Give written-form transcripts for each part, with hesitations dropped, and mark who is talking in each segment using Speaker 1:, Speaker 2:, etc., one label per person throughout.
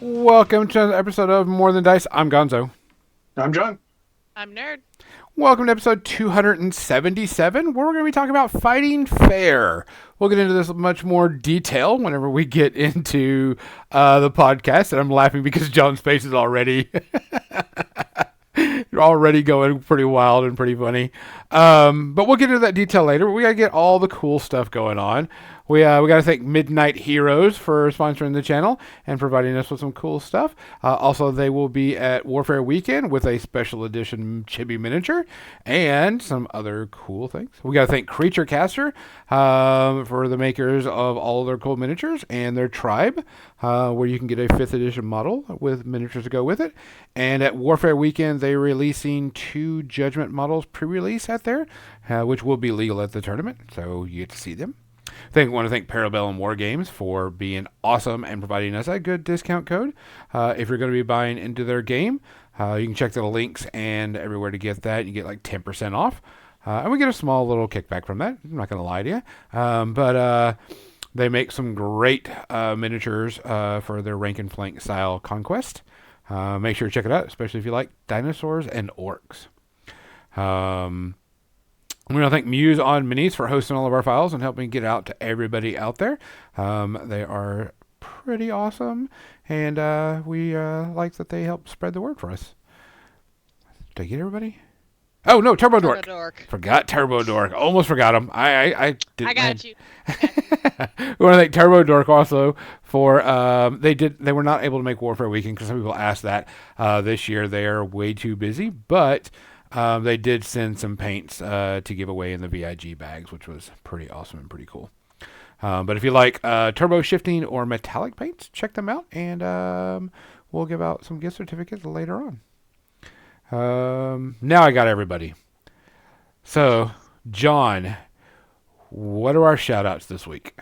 Speaker 1: Welcome to another episode of More Than Dice. I'm Gonzo.
Speaker 2: I'm John.
Speaker 3: I'm Nerd.
Speaker 1: Welcome to episode 277, where we're going to be talking about fighting fair. We'll get into this in much more detail whenever we get into the podcast. And I'm laughing because John's face is already going pretty wild and pretty funny. But we'll get into that detail later. We got to get all the cool stuff going on. We got to thank Midnight Heroes for sponsoring the channel and providing us with some cool stuff. Also, they will be at Warfare Weekend with a special edition chibi miniature and some other cool things. We got to thank Creature Caster for the makers of all of their cool miniatures and their tribe, where you can get a 5th edition model with miniatures to go with it. And at Warfare Weekend, they're releasing 2 Judgment models pre-release at there, which will be legal at the tournament, so you get to see them. I want to thank Parabellum War Games for being awesome and providing us a good discount code. If you're going to be buying into their game, you can check the links and everywhere to get that. You get like 10% off. And we get a small little kickback from that. I'm not going to lie to you. But they make some great miniatures for their rank and flank style conquest. Make sure to check it out, especially if you like dinosaurs and orcs. We want to thank Muse on Minis for hosting all of our files and helping get out to everybody out there. They are pretty awesome, and we like that they help spread the word for us. Did I get everybody? Oh, no, Turbo Dork. Forgot Turbo Dork. Almost forgot him. I didn't.
Speaker 3: I got you.
Speaker 1: We want to thank Turbo Dork also for they were not able to make Warfare Weekend because some people asked that this year. They are way too busy, but they did send some paints to give away in the VIG bags, which was pretty awesome and pretty cool. But if you like turbo shifting or metallic paints, check them out, and we'll give out some gift certificates later on. Now I got everybody. So, John, what are our shout-outs this week?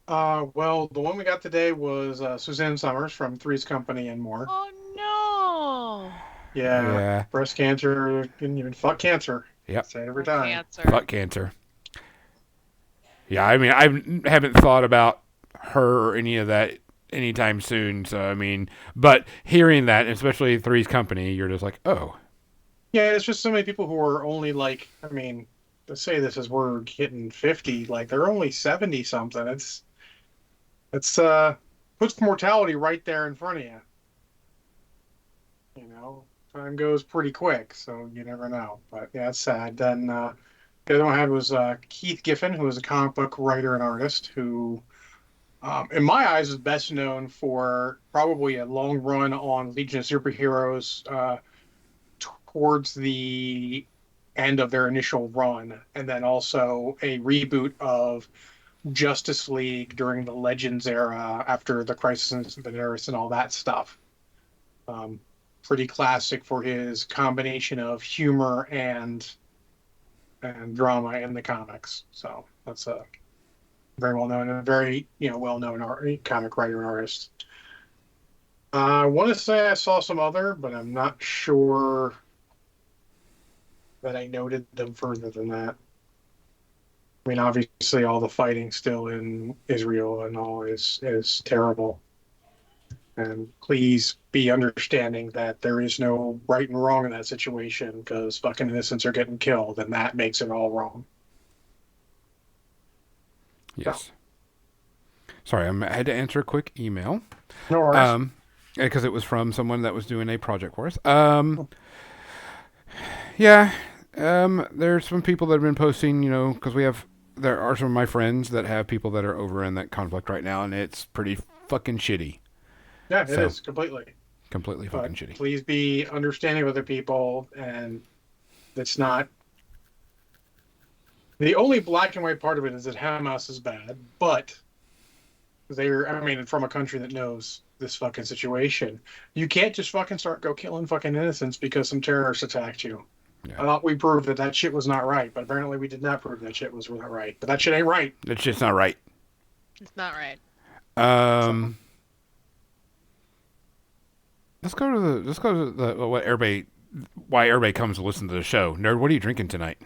Speaker 2: Well, the one we got today was Suzanne Summers from Three's Company and More.
Speaker 3: Oh no!
Speaker 2: Yeah. Breast cancer, and even fuck cancer.
Speaker 1: Yep.
Speaker 2: Say it every time.
Speaker 3: Cancer.
Speaker 1: Fuck cancer. Yeah, I mean, I haven't thought about her or any of that anytime soon. So, I mean, but hearing that, especially Three's Company, you're just like, oh.
Speaker 2: Yeah, it's just so many people who are only like, I mean, to say this as we're hitting 50, like they're only 70 something. It's puts mortality right there in front of you. You know, time goes pretty quick, so you never know. But yeah, it's sad. Then the other one I had was Keith Giffen, who is a comic book writer and artist who, in my eyes, is best known for probably a long run on Legion of Superheroes towards the end of their initial run, and then also a reboot of Justice League during the Legends era after the Crisis on Infinite Earths and all that stuff. Pretty classic for his combination of humor and drama in the comics. So that's a very well known and a very well known comic writer and artist. I want to say I saw some other, but I'm not sure that I noted them further than that. I mean, obviously, all the fighting still in Israel and all is terrible. And please be understanding that there is no right and wrong in that situation, because fucking innocents are getting killed, and that makes it all wrong.
Speaker 1: Yes. Sorry, I had to answer a quick email.
Speaker 2: No worries.
Speaker 1: Because it was from someone that was doing a project for us. Yeah. There's some people that have been posting, because there are some of my friends that have people that are over in that conflict right now, and it's pretty fucking shitty.
Speaker 2: Yeah, it is completely.
Speaker 1: Completely fucking shitty.
Speaker 2: Please be understanding of other people, and it's not. The only black and white part of it is that Hamas is bad, but from a country that knows this fucking situation, you can't just fucking go killing fucking innocents because some terrorists attacked you. Yeah. I thought we proved that shit was not right, but apparently we did not prove that shit was not right. But that shit ain't right.
Speaker 1: That shit's not right.
Speaker 3: It's not right.
Speaker 1: Let's go to why everybody comes to listen to the show. Nerd, what are you drinking tonight?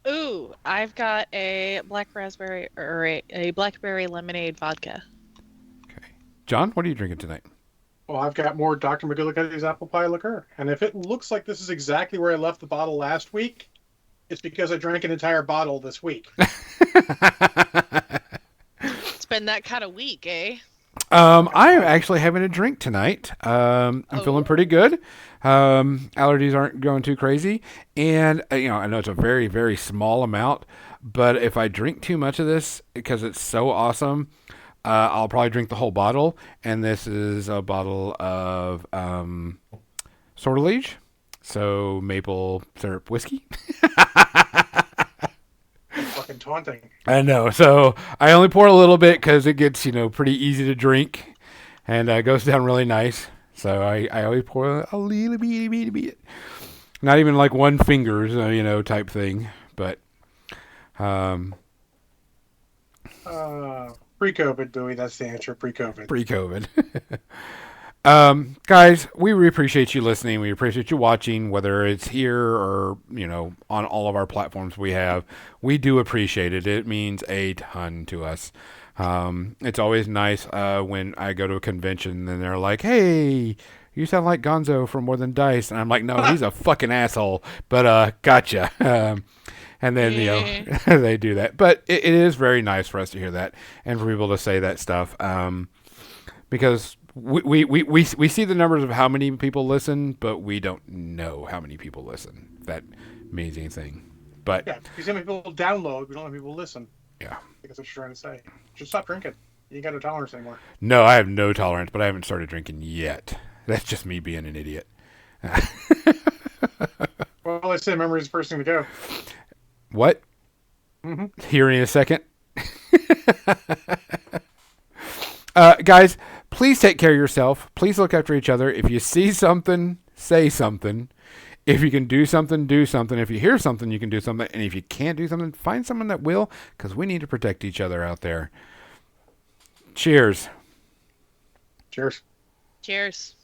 Speaker 3: Ooh, I've got a black raspberry or a blackberry lemonade vodka.
Speaker 1: Okay. John, what are you drinking tonight?
Speaker 2: Well, I've got more Dr. McGillicuddy's apple pie liqueur. And if it looks like this is exactly where I left the bottle last week, it's because I drank an entire bottle this week.
Speaker 3: It's been that kind of week, eh?
Speaker 1: I am actually having a drink tonight. I'm feeling pretty good. Allergies aren't going too crazy. And, I know it's a very, very small amount, but if I drink too much of this, because it's so awesome, I'll probably drink the whole bottle. And this is a bottle of Sortilege, so maple syrup whiskey.
Speaker 2: Fucking taunting.
Speaker 1: I know. So I only pour a little bit because it gets, pretty easy to drink and goes down really nice. So I always pour a little bit. Not even like one fingers, type thing. But
Speaker 2: Pre-COVID, Bowie. That's the answer. Pre-COVID.
Speaker 1: Pre-COVID. Guys, we really appreciate you listening. We appreciate you watching, whether it's here or, on all of our platforms we have. We do appreciate it. It means a ton to us. It's always nice when I go to a convention and they're like, hey, you sound like Gonzo from More Than Dice. And I'm like, no, he's a fucking asshole. But gotcha. And then, they do that. But it is very nice for us to hear that and for people to say that stuff. Because we see the numbers of how many people listen, but we don't know how many people listen. That amazing thing. But
Speaker 2: yeah, because how many people download, we don't have people listen.
Speaker 1: Yeah.
Speaker 2: I think that's what you're trying to say. Just stop drinking. You ain't got no tolerance anymore.
Speaker 1: No, I have no tolerance, but I haven't started drinking yet. That's just me being an idiot.
Speaker 2: Well, let's say memory is the first thing to go.
Speaker 1: What?
Speaker 2: Mm-hmm.
Speaker 1: Here in a second. Guys, please take care of yourself. Please look after each other. If you see something, say something. If you can do something, do something. If you hear something, you can do something. And if you can't do something, find someone that will, because we need to protect each other out there. Cheers.
Speaker 2: Cheers.
Speaker 3: Cheers.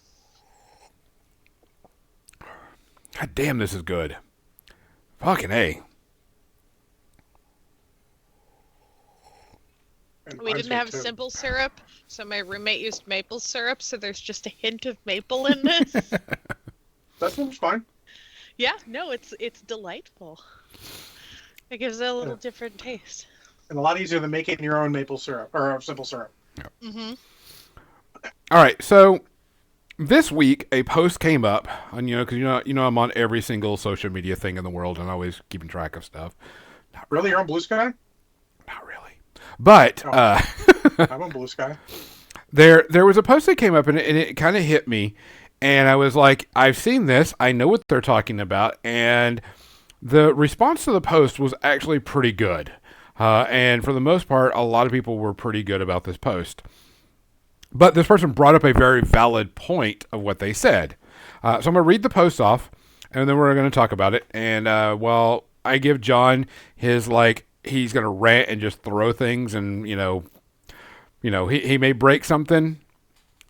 Speaker 1: God damn, this is good. Fucking A.
Speaker 3: We didn't have simple syrup, so my roommate used maple syrup, so there's just a hint of maple in this.
Speaker 2: That seems fine.
Speaker 3: Yeah, no, it's delightful. It gives it a little different taste.
Speaker 2: And a lot easier than making your own maple syrup, or simple syrup.
Speaker 3: Mm-hmm.
Speaker 1: All right, so this week a post came up on because I'm on every single social media thing in the world and always keeping track of stuff.
Speaker 2: Really, you're on Blue Sky?
Speaker 1: Not really, but
Speaker 2: I'm on Blue Sky.
Speaker 1: There was a post that came up and it kind of hit me, and I was like, I've seen this, I know what they're talking about, and the response to the post was actually pretty good, and for the most part, a lot of people were pretty good about this post. But this person brought up a very valid point of what they said. So I'm going to read the post off, and then we're going to talk about it. And while I give John his, he's going to rant and just throw things, and, he may break something,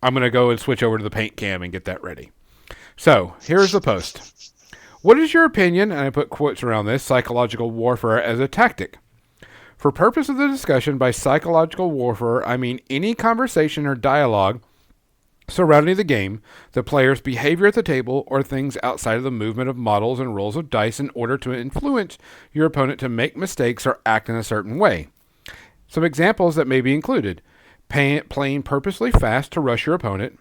Speaker 1: I'm going to go and switch over to the paint cam and get that ready. So here's the post. What is your opinion, and I put quotes around this, psychological warfare as a tactic? For purpose of the discussion, by psychological warfare, I mean any conversation or dialogue surrounding the game, the player's behavior at the table, or things outside of the movement of models and rolls of dice in order to influence your opponent to make mistakes or act in a certain way. Some examples that may be included: playing purposely fast to rush your opponent,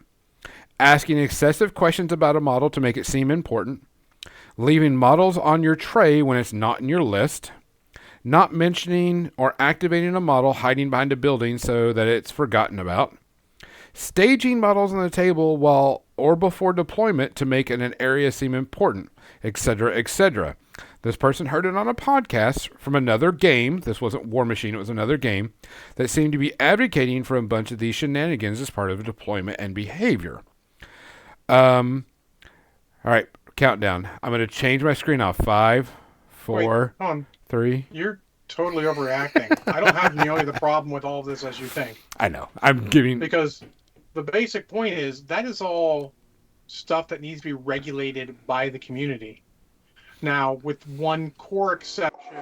Speaker 1: asking excessive questions about a model to make it seem important, leaving models on your tray when it's not in your list, not mentioning or activating a model hiding behind a building so that it's forgotten about, staging models on the table while or before deployment to make an area seem important, etc., etc. This person heard it on a podcast from another game. This wasn't War Machine, it was another game that seemed to be advocating for a bunch of these shenanigans as part of deployment and behavior. All right, countdown. I'm going to change my screen off. 5, 4,
Speaker 2: Wait, hold on.
Speaker 1: 3.
Speaker 2: You're totally overreacting. I don't have nearly the problem with all of this as you think.
Speaker 1: I know. I'm giving...
Speaker 2: Because the basic point is that is all stuff that needs to be regulated by the community. Now, with one core exception,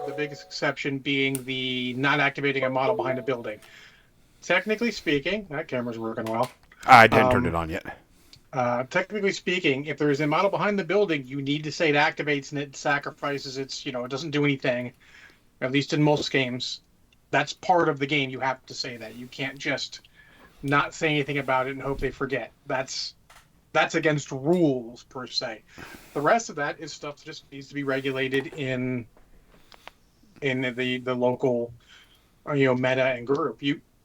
Speaker 2: the biggest exception being the not activating a model behind a building. technically speaking, that camera's working well.
Speaker 1: I didn't turn it on yet.
Speaker 2: Technically speaking, if there is a model behind the building, you need to say it activates and it sacrifices its, it doesn't do anything, at least in most games. That's part of the game. You have to say that. You can't just not say anything about it and hope they forget. That's against rules, per se. The rest of that is stuff that just needs to be regulated in the local, meta and group.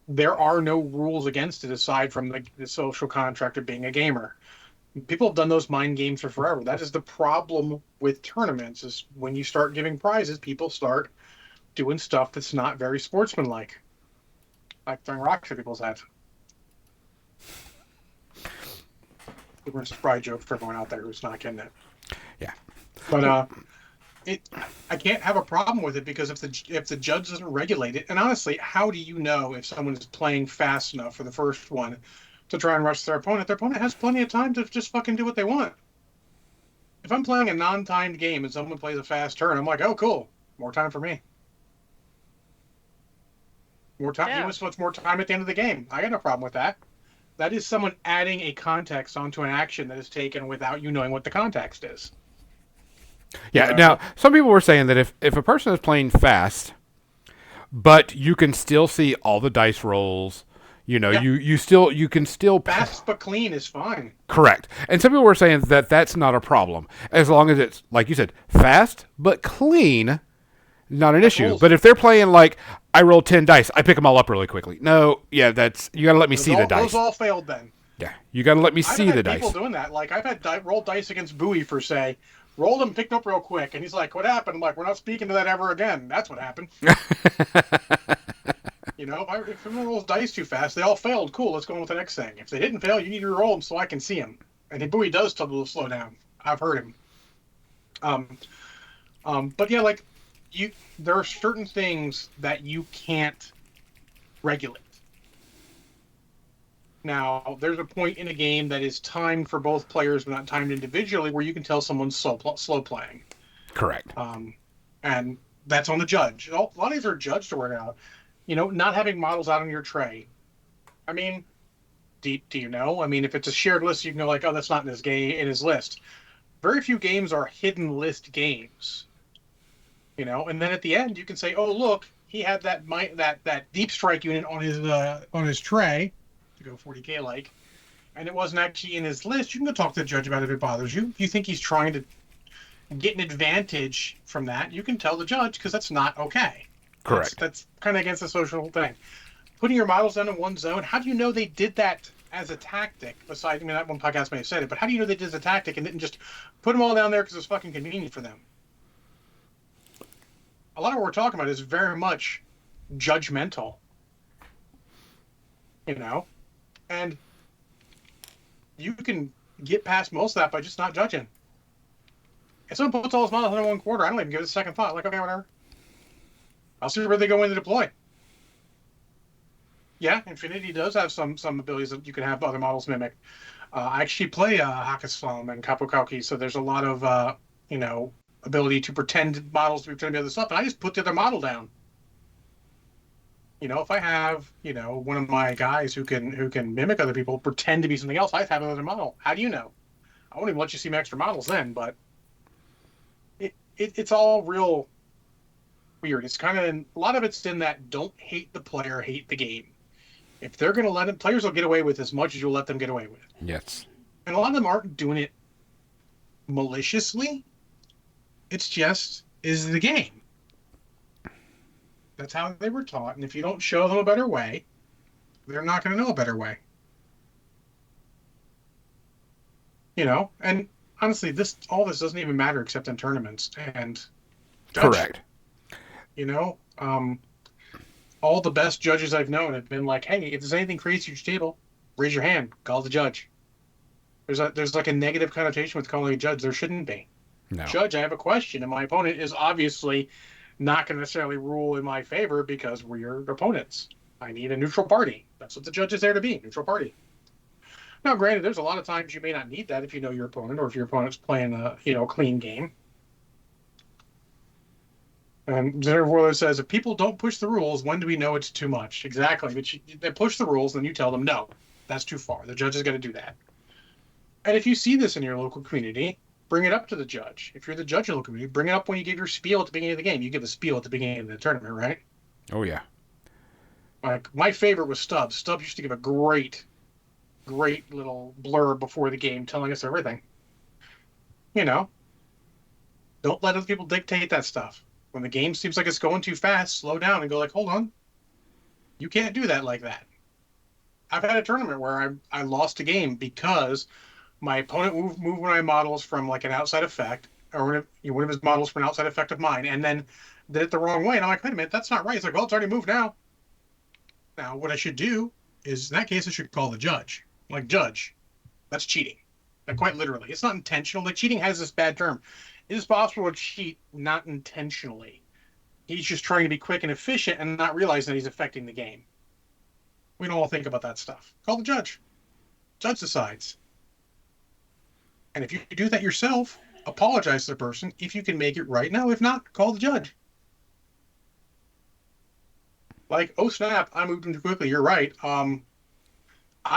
Speaker 2: There are no rules against it aside from the social contract of being a gamer. People have done those mind games for forever. That is the problem with tournaments, is when you start giving prizes, people start doing stuff that's not very sportsmanlike, like throwing rocks at people's heads. Super surprise joke for everyone out there who's not getting it.
Speaker 1: Yeah.
Speaker 2: But I can't have a problem with it, because if the judge doesn't regulate it, and honestly, how do you know if someone is playing fast enough for the first one to try and rush their opponent? Their opponent has plenty of time to just fucking do what they want. If I'm playing a non-timed game and someone plays a fast turn, I'm like, oh, cool, more time for me. More time.
Speaker 3: Yeah.
Speaker 2: What's more time at the end of the game? I got no problem with that. That is someone adding a context onto an action that is taken without you knowing what the context is.
Speaker 1: Yeah. Now, some people were saying that if a person is playing fast, but you can still see all the dice rolls, you can still
Speaker 2: Fast but clean is fine.
Speaker 1: correct. And some people were saying that that's not a problem as long as it's, like you said, fast but clean. Not an issue.
Speaker 2: Rolls.
Speaker 1: But if they're playing like, I roll 10 dice, I pick them all up really quickly. No, yeah, you got to let me see the dice.
Speaker 2: Those all failed then.
Speaker 1: Yeah, you got to let me see the dice.
Speaker 2: I've had people doing that. Like, I've had rolled dice against Bowie for, say, rolled them, picked up real quick, and he's like, what happened? I'm like, we're not speaking to that ever again. That's what happened. If someone rolls dice too fast, they all failed. Cool, let's go on with the next thing. If they didn't fail, you need to roll them so I can see them. And Bowie does tell them to slow down. I've heard him. But yeah, like, there are certain things that you can't regulate. Now, there's a point in a game that is timed for both players, but not timed individually, where you can tell someone's slow playing.
Speaker 1: Correct.
Speaker 2: And that's on the judge. A lot of these are judged to work out. Not having models out on your tray. I mean, do you know? I mean, if it's a shared list, you can go like, oh, that's not in his list. Very few games are hidden list games. And then at the end, you can say, oh, look, he had that deep strike unit on his tray, to go 40K like, and it wasn't actually in his list. You can go talk to the judge about it if it bothers you. If you think he's trying to get an advantage from that, you can tell the judge, because that's not okay.
Speaker 1: Correct.
Speaker 2: That's kind of against the social thing. Putting your models down in one zone, how do you know they did that as a tactic? Besides, that one podcast may have said it, but how do you know they did it as a tactic and didn't just put them all down there because it's fucking convenient for them? A lot of what we're talking about is very much judgmental. And you can get past most of that by just not judging. If someone puts all his models in one quarter, I don't even give it a second thought. Like, okay, whatever. I'll see where they go in to deploy. Yeah, Infinity does have some abilities that you can have other models mimic. I actually play Hakasflam and Kapokauki, so there's a lot of, ability to pretend models to be pretending to be other stuff, and I just put the other model down. If I have, one of my guys who can mimic other people, pretend to be something else, I have another model. How do you know? I won't even let you see my extra models then, but it's all real weird. It's kind of, a lot of it's in that don't hate the player, hate the game. If they're going to let them, players will get away with as much as you'll let them get away with.
Speaker 1: Yes.
Speaker 2: And a lot of them aren't doing it maliciously. It's just is the game. That's how they were taught, and if you don't show them a better way, they're not going to know a better way. And honestly, all this doesn't even matter except in tournaments and judge.
Speaker 1: Correct.
Speaker 2: All the best judges I've known have been like, hey, if there's anything crazy at your table, raise your hand, call the judge. There's like a negative connotation with calling a judge. There shouldn't be.
Speaker 1: No.
Speaker 2: Judge, I have a question, and my opponent is obviously not going to necessarily rule in my favor because we're opponents. I need a neutral party. That's what the judge is there to be, neutral party. Now, granted, there's a lot of times you may not need that if you know your opponent, or if your opponent's playing a clean game. And Jennifer Warler says, if people don't push the rules, when do we know it's too much? Exactly. But they push the rules, then you tell them, no, that's too far. The judge is going to do that. And if you see this in your local community, bring it up to the judge. If you're the judge of the local community, bring it up when you give your spiel at the beginning of the game. You give a spiel at the beginning of the tournament, right?
Speaker 1: Oh, yeah.
Speaker 2: Like, my favorite was Stubbs. Stubbs used to give a great little blurb before the game telling us everything. You know, don't let other people dictate that stuff. When the game seems like it's going too fast, slow down and go like, hold on. You can't do that like that. I've had a tournament where I lost a game because my opponent moved one of my models from like an outside effect, or one of his models from an outside effect of mine, and then did it the wrong way. And I'm like, wait a minute, that's not right. It's like, well, it's already moved now. Now, what I should do is, in that case, I should call the judge. Like, judge, that's cheating. Like, quite literally. It's not intentional. Like, cheating has this bad term. It is possible to cheat not intentionally. He's just trying to be quick and efficient and not realizing that he's affecting the game. We don't all think about that stuff. Call the judge. Judge decides. And if you do that yourself, apologize to the person if you can make it right. Now, if not, call the judge. Like, oh snap, I moved him too quickly. You're right. I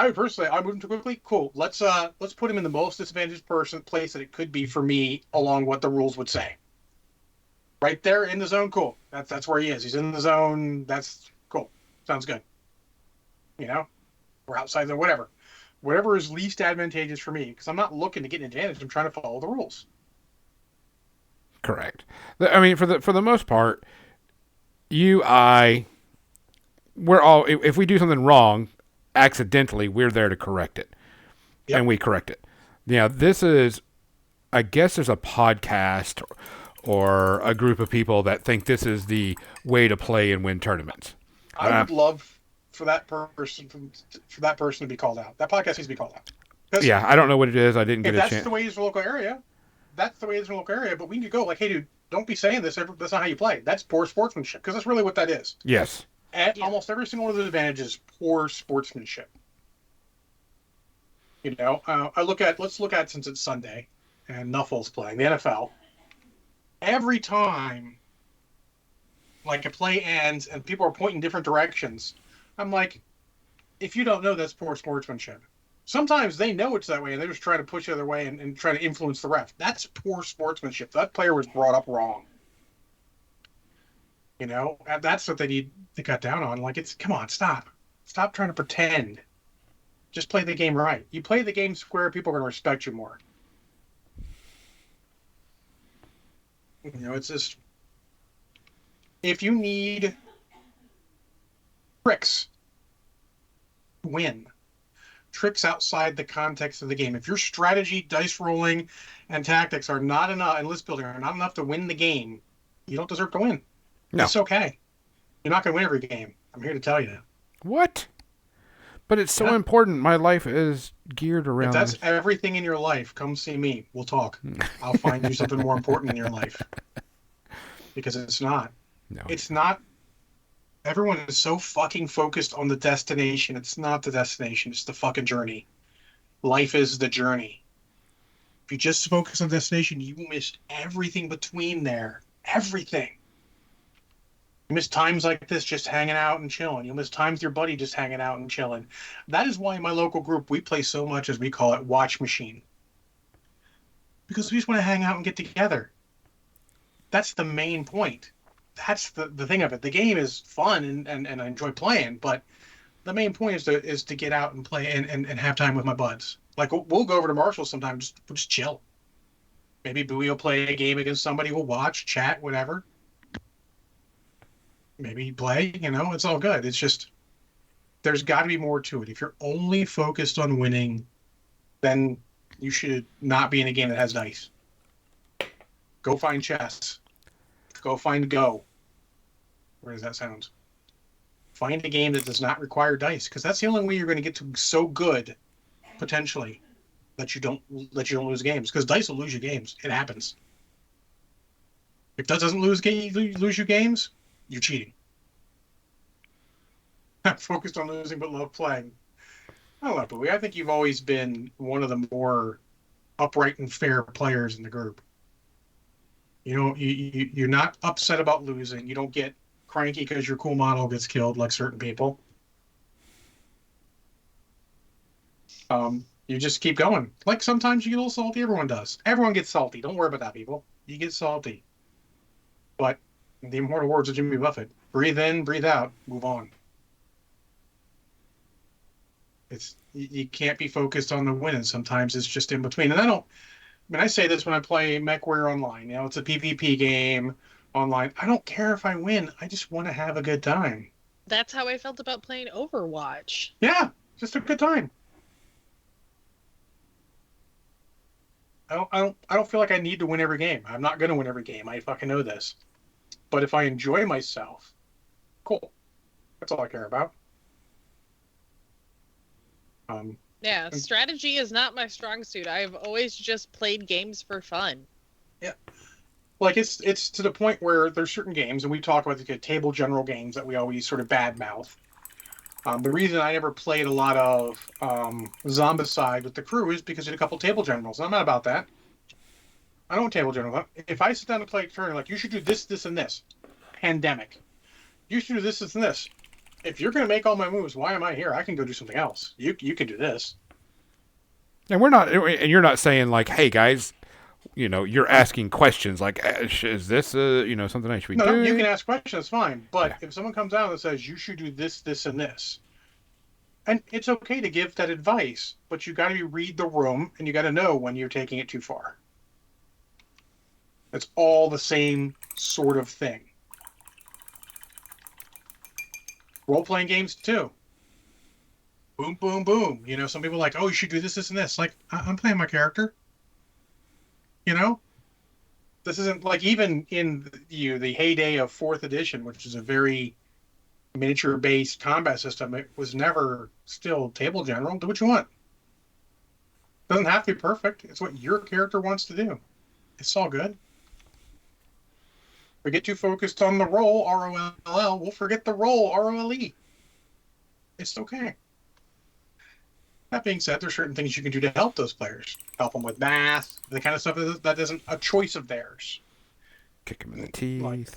Speaker 2: moved him too quickly. Cool. Let's put him in the most disadvantaged place that it could be for me, along what the rules would say. Right there in the zone. Cool. That's where he is. He's in the zone. That's cool. Sounds good. You know, or outside the whatever is least advantageous for me, because I'm not looking to get an advantage. I'm trying to follow the rules.
Speaker 1: Correct. I mean, for the most part, we're all, if we do something wrong accidentally, we're there to correct it. Yep. And we correct it. This is, I guess there's a podcast or a group of people that think this is the way to play and win tournaments.
Speaker 2: I would love for that person to be called out. That podcast needs to be called out.
Speaker 1: Yeah, I don't know what it is. I didn't get a chance.
Speaker 2: That's the way it is in the local area. That's the way it is in the local area. But we need to go like, hey, dude, don't be saying this. That's not how you play. That's poor sportsmanship, because that's really what that is.
Speaker 1: Yes.
Speaker 2: Almost every single one of the advantages is poor sportsmanship. You know, let's look at, since it's Sunday and Nuffle's playing the NFL. Every time, like, a play ends and people are pointing different directions, I'm like, if you don't know, that's poor sportsmanship. Sometimes they know it's that way and they're just trying to push the other way and try to influence the ref. That's poor sportsmanship. That player was brought up wrong. You know, and that's what they need to cut down on. Like, come on, stop trying to pretend. Just play the game right. You play the game square, people are going to respect you more. You know, it's just, if you need tricks to win, tricks outside the context of the game. If your strategy, dice rolling, and tactics are not enough, and list building are not enough to win the game, you don't deserve to win. No. It's okay. You're not going to win every game. I'm here to tell you that.
Speaker 1: What? But it's so important. My life is geared around.
Speaker 2: If that's everything in your life, come see me. We'll talk. I'll find you something more important in your life. Because it's not.
Speaker 1: No.
Speaker 2: It's not. Everyone is so fucking focused on the destination. It's not the destination. It's the fucking journey. Life is the journey. If you just focus on the destination, you missed everything between there. Everything. You miss times like this just hanging out and chilling. You'll miss times with your buddy just hanging out and chilling. That is why in my local group we play so much, as we call it, Watch Machine. Because we just want to hang out and get together. That's the main point. That's the thing of it. The game is fun and I enjoy playing, but the main point is to get out and play and have time with my buds. Like, we'll go over to Marshall sometime, we'll just chill. Maybe Bowie will play a game against somebody, we'll watch, chat, whatever. Maybe play, you know, it's all good. It's just, there's got to be more to it. If you're only focused on winning, then you should not be in a game that has dice. Go find chess. Go find Go. Where does that sound? Find a game that does not require dice, because that's the only way you're going to get to so good, potentially, that you don't lose games. Because dice will lose you games. It happens. If that doesn't lose you games, you're cheating. I'm focused on losing but love playing. I don't know, Bowie. I think you've always been one of the more upright and fair players in the group. You know, you're not upset about losing. You don't get cranky because your cool model gets killed like certain people. You just keep going. Like sometimes you get a little salty. Everyone does. Everyone gets salty. Don't worry about that, people. You get salty. But the immortal words of Jimmy Buffett: breathe in, breathe out, move on. It's you can't be focused on the win, and sometimes it's just in between. And I say this when I play MechWarrior Online. You know, it's a PvP game online. I don't care if I win. I just want to have a good time.
Speaker 3: That's how I felt about playing Overwatch.
Speaker 2: Yeah, just a good time. I don't feel like I need to win every game. I'm not going to win every game. I fucking know this. But if I enjoy myself, cool. That's all I care about.
Speaker 3: Yeah, strategy is not my strong suit. I've always just played games for fun.
Speaker 2: Yeah. Like it's to the point where there's certain games, and we talk about the table general games that we always sort of badmouth. The reason I never played a lot of Zombicide with the crew is because of a couple table generals. I'm not about that. I don't want table general. If I sit down and play a turn, like, you should do this, this, and this. Pandemic. You should do this, this, and this. If you're going to make all my moves, why am I here? I can go do something else. You can do this.
Speaker 1: And you're not saying like, hey guys, you know, you're asking questions like, is this something I should be doing?
Speaker 2: No, you can ask questions, fine. But if someone comes out and says you should do this, this, and this, and it's okay to give that advice, but you got to read the room and you got to know when you're taking it too far. It's all the same sort of thing. Role-playing games too. Boom, boom, boom. You know, some people are like, oh, you should do this, this, and this. Like, I'm playing my character. You know, this isn't like, even in the heyday of 4th edition, which is a very miniature-based combat system. It was never still table general. Do what you want. Doesn't have to be perfect. It's what your character wants to do. It's all good. We get too focused on the roll, ROLL, we'll forget the roll, ROLE. It's okay. That being said, there's certain things you can do to help those players. Help them with math, the kind of stuff that isn't a choice of theirs.
Speaker 1: Kick them in the teeth.
Speaker 2: Like,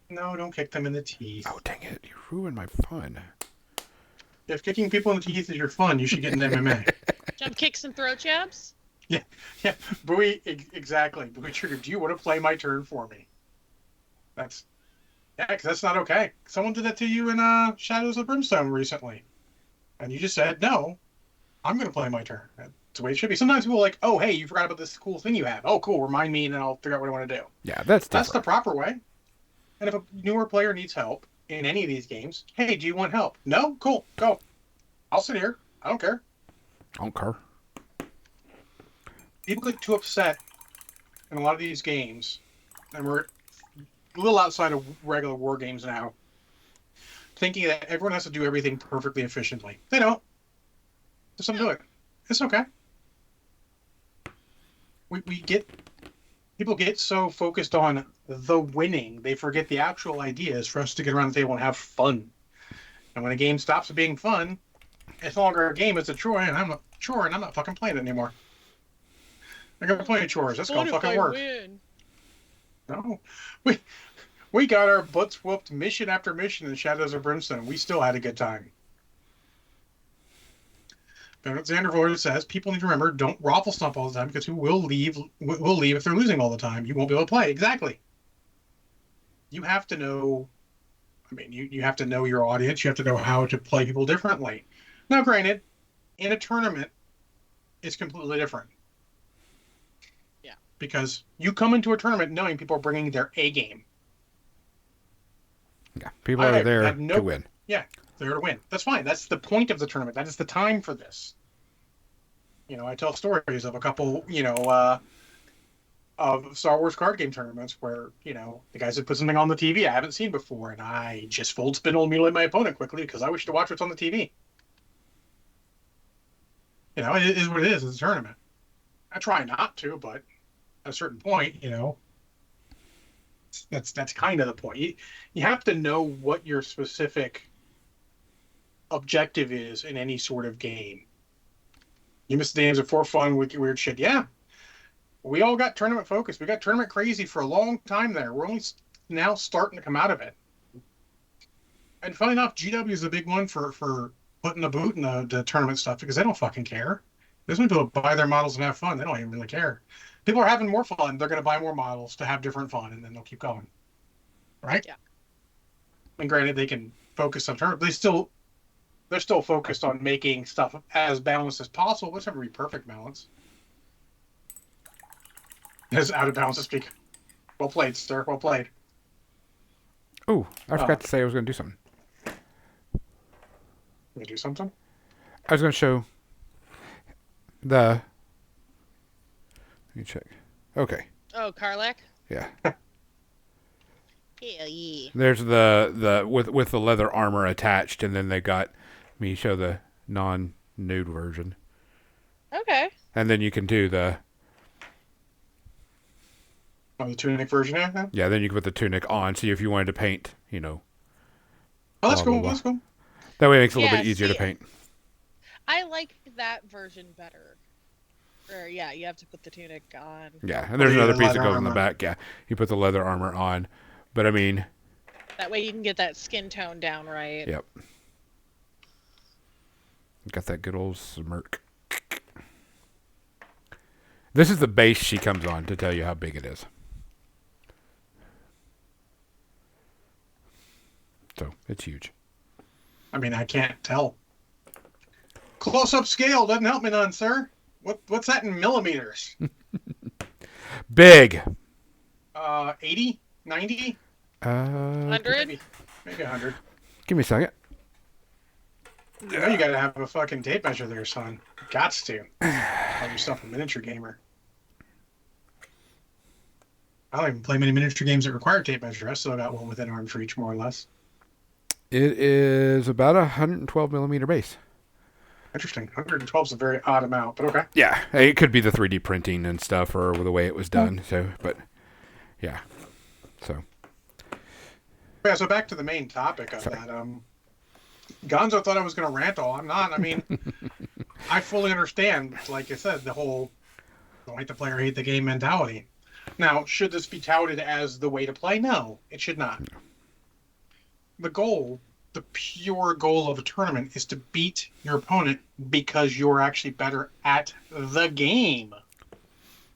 Speaker 2: no, don't kick them in the teeth.
Speaker 1: Oh, dang it. You ruined my fun.
Speaker 2: If kicking people in the teeth is your fun, you should get into MMA.
Speaker 3: Jump kicks and throat jabs?
Speaker 2: Yeah. Bowie, exactly. Bowie Trigger, do you want to play my turn for me? Because that's not okay. Someone did that to you in Shadows of Brimstone recently. And you just said, no, I'm going to play my turn. That's the way it should be. Sometimes people are like, oh, hey, you forgot about this cool thing you have. Oh, cool, remind me, and then I'll figure out what I want to do.
Speaker 1: Yeah, that's
Speaker 2: the proper way. And if a newer player needs help in any of these games, hey, do you want help? No? Cool, go. I'll sit here. I don't care. People get too upset in a lot of these games, and we're a little outside of regular war games now, thinking that everyone has to do everything perfectly efficiently. They don't. Just don't do it. It's okay. People get so focused on the winning, they forget the actual idea is for us to get around the table and have fun. And when a game stops being fun, it's no longer a game, it's a chore, and I'm not fucking playing it anymore. I'm gonna play chores. That's gonna fucking work.
Speaker 3: Win?
Speaker 2: No. We got our butts whooped mission after mission in Shadows of Brimstone. We still had a good time. Xander Voyer says, people need to remember, don't raffle stomp all the time, because who will leave if they're losing all the time. You won't be able to play. Exactly. You have to know, you have to know your audience. You have to know how to play people differently. Now, granted, in a tournament, it's completely different.
Speaker 3: Yeah.
Speaker 2: Because you come into a tournament knowing people are bringing their A game.
Speaker 1: Yeah, people are there to win.
Speaker 2: Yeah, they're to win. That's fine. That's the point of the tournament. That is the time for this. You know, I tell stories of a couple, of Star Wars card game tournaments where, the guys had put something on the TV I haven't seen before, and I just fold, spin, and mutilate my opponent quickly because I wish to watch what's on the TV. It is what it is. It's a tournament. I try not to, but at a certain point, that's kind of the point. You have to know what your specific objective is in any sort of game. You miss the names of for fun, weird shit. Yeah. We all got tournament focused. We got tournament crazy for a long time there. We're only now starting to come out of it. And funny enough, GW is a big one for putting a boot in the tournament stuff because they don't fucking care. There's when people buy their models and have fun. They don't even really care. People are having more fun. They're going to buy more models to have different fun, and then they'll keep going. Right?
Speaker 3: Yeah.
Speaker 2: And granted, they can focus on tournament, but they're still focused on making stuff as balanced as possible. But it's never be perfect balance. It's out of balance to speak. Well played, sir. Well played.
Speaker 1: Ooh, I forgot to say I was going to do something.
Speaker 2: You do something?
Speaker 1: I was going to show the... Let me check. Okay.
Speaker 3: Oh, Karlach?
Speaker 1: Yeah.
Speaker 3: Hell yeah.
Speaker 1: There's the with the leather armor attached, and then they got me show the non-nude version.
Speaker 3: Okay.
Speaker 1: And then you can do the...
Speaker 2: Oh, the tunic version, yeah?
Speaker 1: Yeah, then you can put the tunic on. See if you wanted to paint, you know.
Speaker 2: Oh, that's
Speaker 1: Blah,
Speaker 2: cool.
Speaker 1: blah,
Speaker 2: That's cool.
Speaker 1: That way it makes it a little
Speaker 3: Yeah,
Speaker 1: bit easier to
Speaker 3: see,
Speaker 1: paint.
Speaker 3: I like that version better. Or, yeah, you have to put the tunic on.
Speaker 1: Yeah, and there's
Speaker 2: Yeah,
Speaker 1: another
Speaker 2: the
Speaker 1: piece that
Speaker 2: leather
Speaker 1: goes in the
Speaker 2: armor.
Speaker 1: back. Yeah, you put the leather armor on. But I mean,
Speaker 3: That way you can get that skin tone down right.
Speaker 1: yep. Got that good old smirk. This is the base she comes on to tell you how big it is. So, it's huge.
Speaker 2: I mean, I can't tell. Close-up scale doesn't help me none, sir. What's that in millimeters?
Speaker 1: Big!
Speaker 2: 80? 90?
Speaker 3: 100?
Speaker 2: Maybe 100.
Speaker 1: Give me a second.
Speaker 2: You know you gotta have a fucking tape measure there, son. Gots to. Call yourself a miniature gamer. I don't even play many miniature games that require tape measure. I still got one within arm's reach, more or less.
Speaker 1: It is about a 112 millimeter base.
Speaker 2: Interesting. 112 is a very odd amount, but okay.
Speaker 1: Yeah, it could be the 3D printing and stuff, or the way it was done. So, but yeah, so
Speaker 2: Yeah, so back to the main topic of
Speaker 1: Sorry.
Speaker 2: that. Gonzo thought I was going to rant all. I'm not. I mean, I fully understand, like I said, the whole don't hate the player, hate the game mentality. Now, should this be touted as the way to play? No, it should not. The goal, the pure goal of a tournament, is to beat your opponent because you're actually better at the game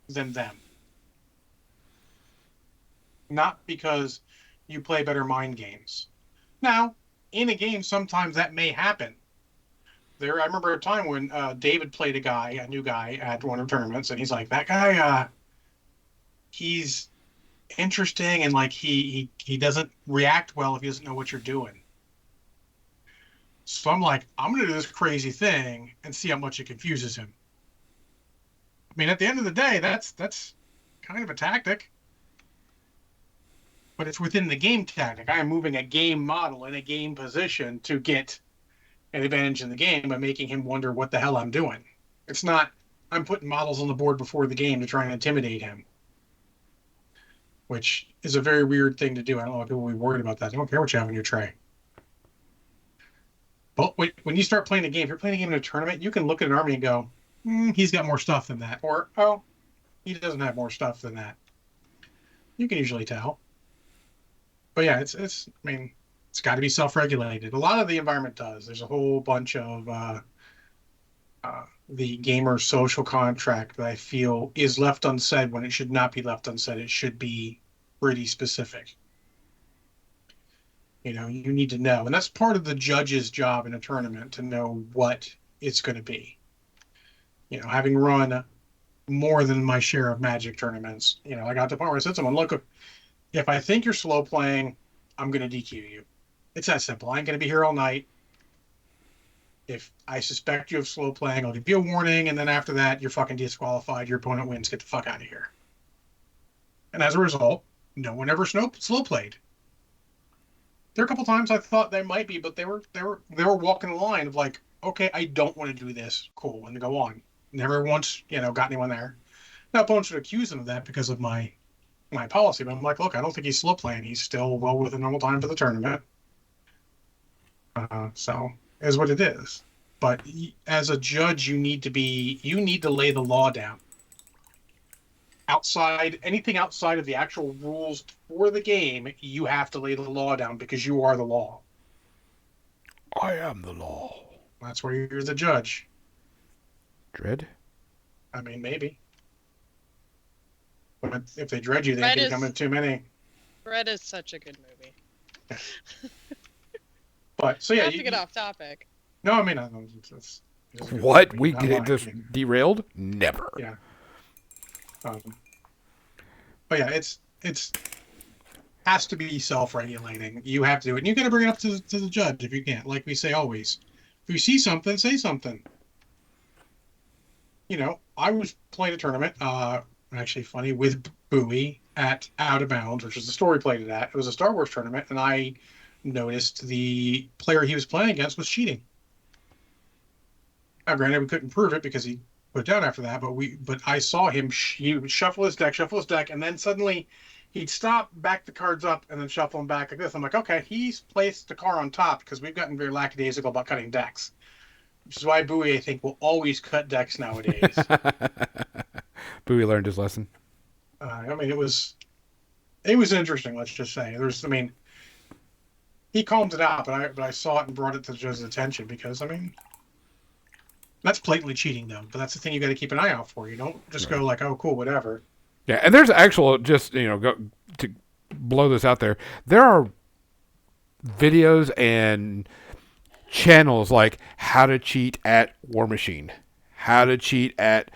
Speaker 2: than them. Not because you play better mind games. Now, in a game, sometimes that may happen. I remember a time when David played a new guy at one of the tournaments, and he's like, that guy, he's interesting, and like he doesn't react well if he doesn't know what you're doing. So I'm like, I'm gonna do this crazy thing and see how much it confuses him. I mean, at the end of the day, that's kind of a tactic. But it's within the game tactic. I am moving a game model in a game position to get an advantage in the game by making him wonder what the hell I'm doing. It's not, I'm putting models on the board before the game to try and intimidate him, which is a very weird thing to do. I don't know why people will be worried about that. I don't care what you have in your tray. But when you start playing a game, if you're playing a game in a tournament, you can look at an army and go, he's got more stuff than that. Or, oh, he doesn't have more stuff than that. You can usually tell. But yeah, it's got to be self-regulated. A lot of the environment does. There's a whole bunch of the gamer social contract that I feel is left unsaid when it should not be left unsaid. It should be pretty specific. You know, you need to know. And that's part of the judge's job in a tournament, to know what it's going to be. You know, having run more than my share of Magic tournaments, you know, I got to the point where I said to someone, look, if I think you're slow playing, I'm going to DQ you. It's that simple. I ain't going to be here all night. If I suspect you of slow playing, I'll give you a warning, and then after that, you're fucking disqualified. Your opponent wins. Get the fuck out of here. And as a result, no one ever slow played. There are a couple times I thought they might be, but they were walking the line of like, okay, I don't want to do this. Cool, and to go on. Never once, got anyone there. Now opponents would accuse them of that because of my policy, but I'm like, look, I don't think he's slow playing. He's still well within normal time for the tournament. So is what it is. But as a judge, you need to lay the law down. anything outside of the actual rules for the game, you have to lay the law down because you are the law.
Speaker 1: I am the law.
Speaker 2: That's where you're the judge.
Speaker 1: Dread?
Speaker 2: I mean, maybe. But if they dread you, they
Speaker 3: Red
Speaker 2: can
Speaker 3: is-
Speaker 2: come in too many.
Speaker 3: Red is such a good movie.
Speaker 2: But so yeah,
Speaker 3: Not to get off topic.
Speaker 2: No, I mean, it's
Speaker 1: What? We
Speaker 2: not
Speaker 1: get
Speaker 2: mine.
Speaker 1: just derailed? Never.
Speaker 2: Yeah. But yeah, it's has to be self-regulating. You have to do it, and you got to bring it up to the judge if you can't. Like we say always, if you see something, say something. You know, I was playing a tournament, actually funny, with Bowie at Out of Bounds, which is the store we played it at. It was a Star Wars tournament, and I noticed the player he was playing against was cheating. Now, granted, we couldn't prove it because he put it down after that, but I saw him. He would shuffle his deck, and then suddenly he'd stop, back the cards up, and then shuffle them back like this. I'm like, okay, he's placed the car on top because we've gotten very lackadaisical about cutting decks, which is why Bowie, I think, will always cut decks nowadays.
Speaker 1: Bowie learned his lesson.
Speaker 2: I mean, it was interesting. Let's just say he calmed it out, but I saw it and brought it to the judge's attention because I mean. That's blatantly cheating, though. But that's the thing you got to keep an eye out for. You don't just go like, "Oh, cool, whatever."
Speaker 1: Yeah, and there's actual to blow this out there. There are videos and channels like how to cheat at War Machine, how to cheat at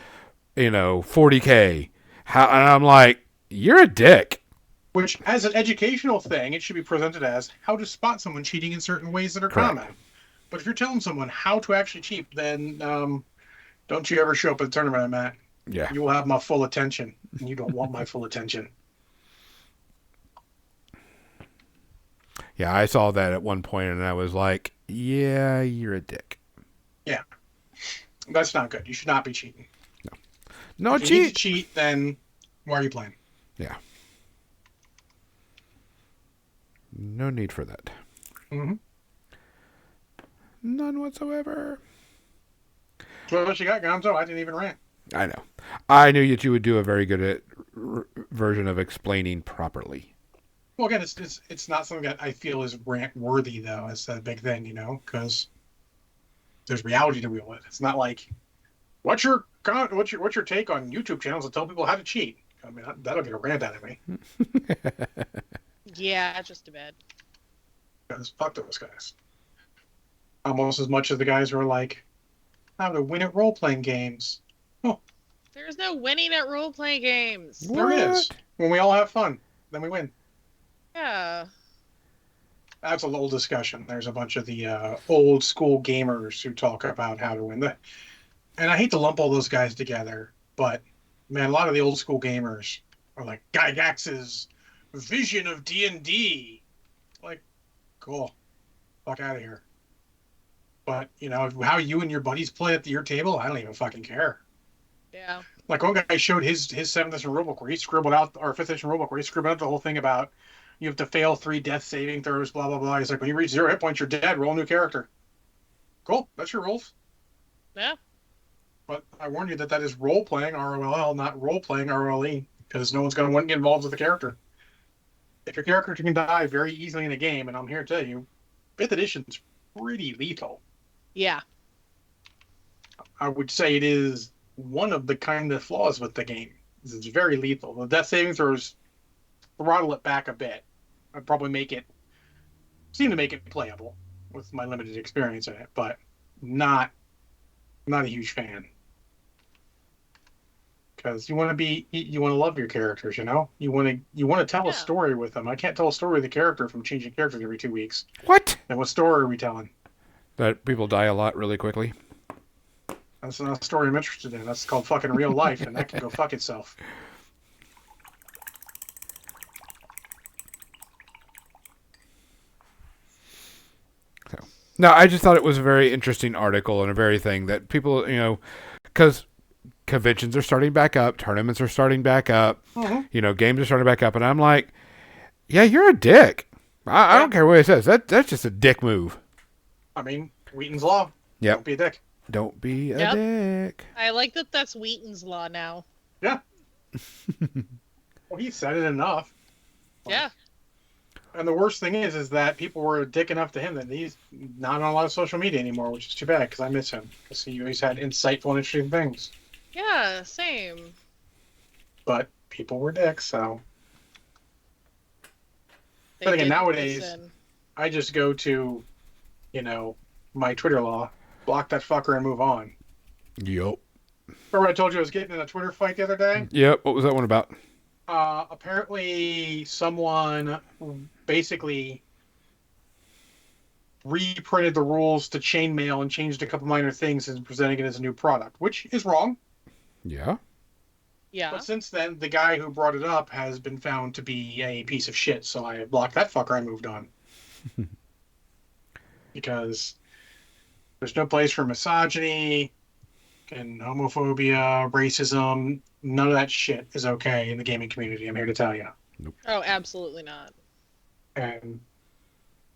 Speaker 1: 40K. And I'm like, you're a dick.
Speaker 2: Which, as an educational thing, it should be presented as how to spot someone cheating in certain ways that are
Speaker 1: Correct.
Speaker 2: common. But if you're telling someone how to actually cheat, then don't you ever show up at the tournament I'm at.
Speaker 1: Yeah.
Speaker 2: You will have my full attention, and you don't want my full attention.
Speaker 1: Yeah, I saw that at one point, and I was like, yeah, you're a dick.
Speaker 2: Yeah. That's not good. You should not be cheating.
Speaker 1: No
Speaker 2: If you need to
Speaker 1: cheat.
Speaker 2: cheat, then why are you playing?
Speaker 1: Yeah. No need for that.
Speaker 2: Mm-hmm.
Speaker 1: None whatsoever.
Speaker 2: So what you got, Gonzo? I didn't even rant.
Speaker 1: I know. I knew that you would do a very good version of explaining properly.
Speaker 2: Well, again, it's not something that I feel is rant worthy, though. It's a big thing, because there's reality to deal with. It's not like what's your take on YouTube channels that tell people how to cheat? I mean, that'll get a rant out of me.
Speaker 3: Yeah, just a bit.
Speaker 2: Because fuck those guys. Almost as much as the guys who are like, how to win at role-playing games.
Speaker 3: There's no winning at role-playing games.
Speaker 2: There is. When we all have fun, then we win.
Speaker 3: Yeah.
Speaker 2: That's a little discussion. There's a bunch of the old school gamers who talk about how to win. And I hate to lump all those guys together, but man, a lot of the old school gamers are like Gygax's vision of D&D. Like, cool. Fuck out of here. But, how you and your buddies play at your table, I don't even fucking care.
Speaker 3: Yeah.
Speaker 2: Like, one guy showed his 7th edition rulebook where he scribbled out, or 5th edition rulebook where he scribbled out the whole thing about you have to fail 3 death saving throws, blah, blah, blah. He's like, when you reach 0 hit points, you're dead. Roll a new character. Cool. That's your rules.
Speaker 3: Yeah.
Speaker 2: But I warn you that is role-playing ROLL, not role-playing ROLE, because no one's going to want to get involved with the character. If your character can die very easily in a game, and I'm here to tell you, 5th edition's pretty lethal.
Speaker 3: Yeah.
Speaker 2: I would say it is one of the kind of flaws with the game. It's very lethal. The death saving throws throttle it back a bit. I'd probably seem to make it playable with my limited experience in it, but not a huge fan. Because you want to love your characters, You want to tell a story with them. I can't tell a story with a character from changing characters every 2 weeks.
Speaker 1: What?
Speaker 2: And what story are we telling?
Speaker 1: That people die a lot really quickly.
Speaker 2: That's not a story I'm interested in. That's called fucking real life, and that can go fuck itself.
Speaker 1: No, I just thought it was a very interesting article and a very thing that people, because conventions are starting back up, tournaments are starting back up, games are starting back up, and I'm like, yeah, you're a dick. I don't care what it says. That's just a dick move.
Speaker 2: I mean, Wheaton's Law.
Speaker 1: Yep.
Speaker 2: Don't be a dick.
Speaker 1: Don't be a dick.
Speaker 3: I like that that's Wheaton's law now.
Speaker 2: Yeah. Well, he said it enough.
Speaker 3: Yeah.
Speaker 2: And the worst thing is that people were a dick enough to him that he's not on a lot of social media anymore, which is too bad because I miss him because he always had insightful and interesting things.
Speaker 3: Yeah, same.
Speaker 2: But people were dicks, so.
Speaker 3: They
Speaker 2: But again,
Speaker 3: didn't
Speaker 2: nowadays,
Speaker 3: listen.
Speaker 2: I just go to, you know, my Twitter law, block that fucker and move on.
Speaker 1: Yup.
Speaker 2: Remember I told you I was getting in a Twitter fight the other day?
Speaker 1: Yep. What was that one about?
Speaker 2: Apparently someone basically reprinted the rules to chainmail and changed a couple minor things and presenting it as a new product, which is wrong.
Speaker 1: Yeah.
Speaker 3: Yeah.
Speaker 2: But since then, the guy who brought it up has been found to be a piece of shit, so I blocked that fucker and moved on. Because there's no place for misogyny and homophobia, racism. None of that shit is okay in the gaming community, I'm here to tell you.
Speaker 3: Oh, absolutely not.
Speaker 2: And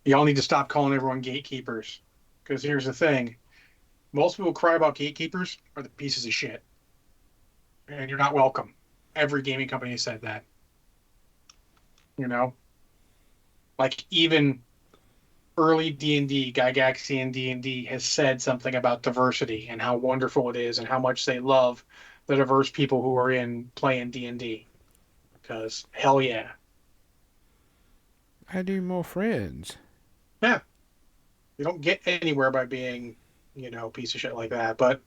Speaker 2: y'all need to stop calling everyone gatekeepers. Because here's the thing. Most people who cry about gatekeepers are the pieces of shit. And you're not welcome. Every gaming company said that. You know? Like, even early D&D, Gygaxian D&D has said something about diversity and how wonderful it is and how much they love the diverse people who are in playing D&D. Because, hell yeah.
Speaker 1: I need more friends.
Speaker 2: Yeah. You don't get anywhere by being, piece of shit like that. But,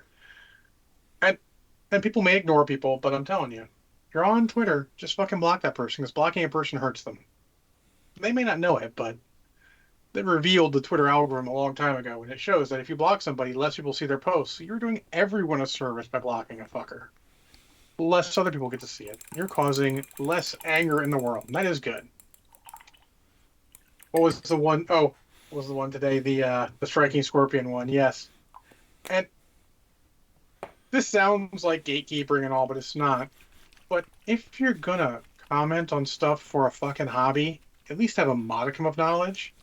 Speaker 2: and people may ignore people, but I'm telling you, if you're on Twitter, just fucking block that person because blocking a person hurts them. They may not know it, but they revealed the Twitter algorithm a long time ago, and it shows that if you block somebody, less people see their posts. So you're doing everyone a service by blocking a fucker. Less other people get to see it. You're causing less anger in the world. And that is good. What was the one? Oh, what was the one today? The striking scorpion one. Yes. And this sounds like gatekeeping and all, but it's not. But if you're gonna comment on stuff for a fucking hobby, at least have a modicum of knowledge.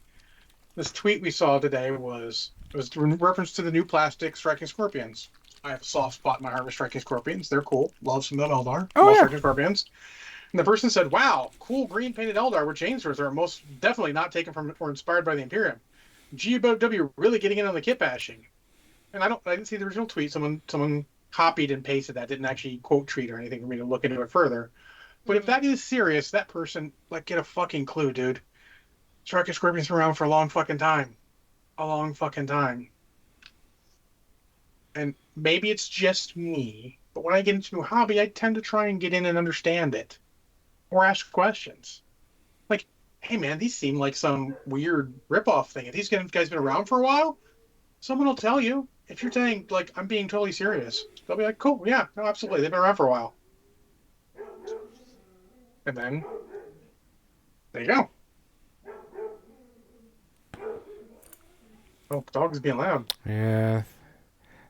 Speaker 2: This tweet we saw today was in reference to the new plastic striking scorpions. I have a soft spot in my heart with striking scorpions. They're cool. Love some of them Eldar.
Speaker 1: Oh,
Speaker 2: Love
Speaker 1: yeah.
Speaker 2: striking scorpions. And the person said, "Wow, cool green painted Eldar with chainswords are most definitely not taken from or inspired by the Imperium." GW really getting in on the kit bashing. And I didn't see the original tweet. Someone copied and pasted that. Didn't actually quote tweet or anything for me to look into it further. But if that is serious, that person get a fucking clue, dude. Striker Scorpion's been around for a long fucking time. A long fucking time. And maybe it's just me, but when I get into a hobby, I tend to try and get in and understand it. Or ask questions. Like, hey man, these seem like some weird ripoff thing. Have these guys been around for a while? Someone will tell you. If you're saying, I'm being totally serious, they'll be like, cool, yeah, no, absolutely. They've been around for a while. And then, there you go. Oh, dog is being loud.
Speaker 1: Yeah.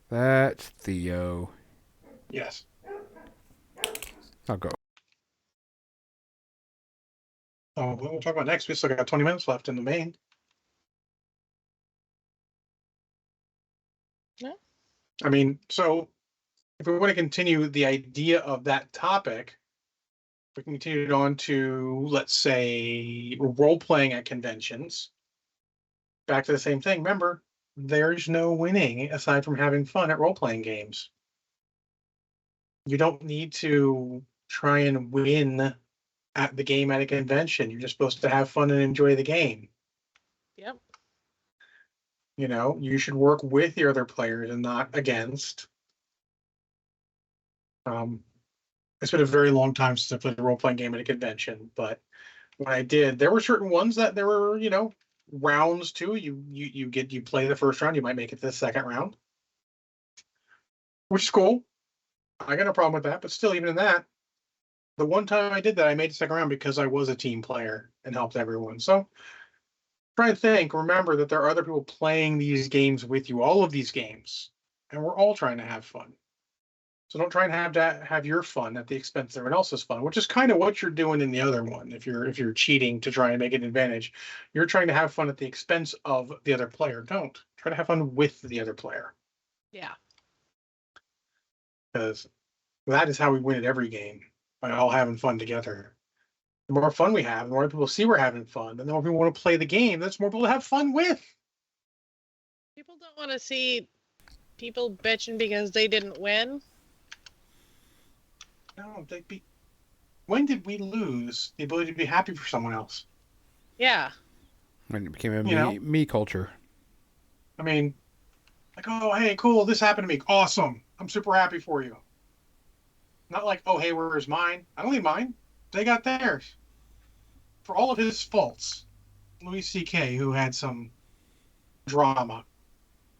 Speaker 1: That's Theo.
Speaker 2: Yes.
Speaker 1: I'll go.
Speaker 2: Oh, what we'll talk about next. We still got 20 minutes left in the main.
Speaker 3: Yeah.
Speaker 2: I mean, so if we want to continue the idea of that topic, we can continue it on to, let's say, role playing at conventions. Back to the same thing. Remember, there's no winning aside from having fun at role playing games. You don't need to try and win at the game at a convention. You're just supposed to have fun and enjoy the game.
Speaker 3: Yep.
Speaker 2: You should work with your other players and not against. It's been a very long time since I played a role-playing game at a convention, but when I did, there were certain ones that there were, rounds too. You play the first round, you might make it to the second round, which is cool. I got no problem with that, but still, even in that, the one time I did that, I made the second round because I was a team player and helped everyone. So try and remember that there are other people playing these games with you, all of these games, and we're all trying to have fun. So don't try and have your fun at the expense of everyone else's fun, which is kind of what you're doing in the other one. If you're cheating to try and make an advantage, you're trying to have fun at the expense of the other player. Don't try to have fun with the other player.
Speaker 3: Yeah.
Speaker 2: Because that is how we win at every game, by all having fun together. The more fun we have, the more people see we're having fun, and the more people want to play the game, that's more people to have fun with.
Speaker 3: People don't want to see people bitching because they didn't win.
Speaker 2: No, when did we lose the ability to be happy for someone else?
Speaker 3: Yeah.
Speaker 1: When it became a
Speaker 2: You know?
Speaker 1: me culture.
Speaker 2: I mean, like, oh, hey, cool, this happened to me. Awesome. I'm super happy for you. Not like, oh, hey, where's mine? I don't need mine. They got theirs. For all of his faults, Louis C.K., who had some drama,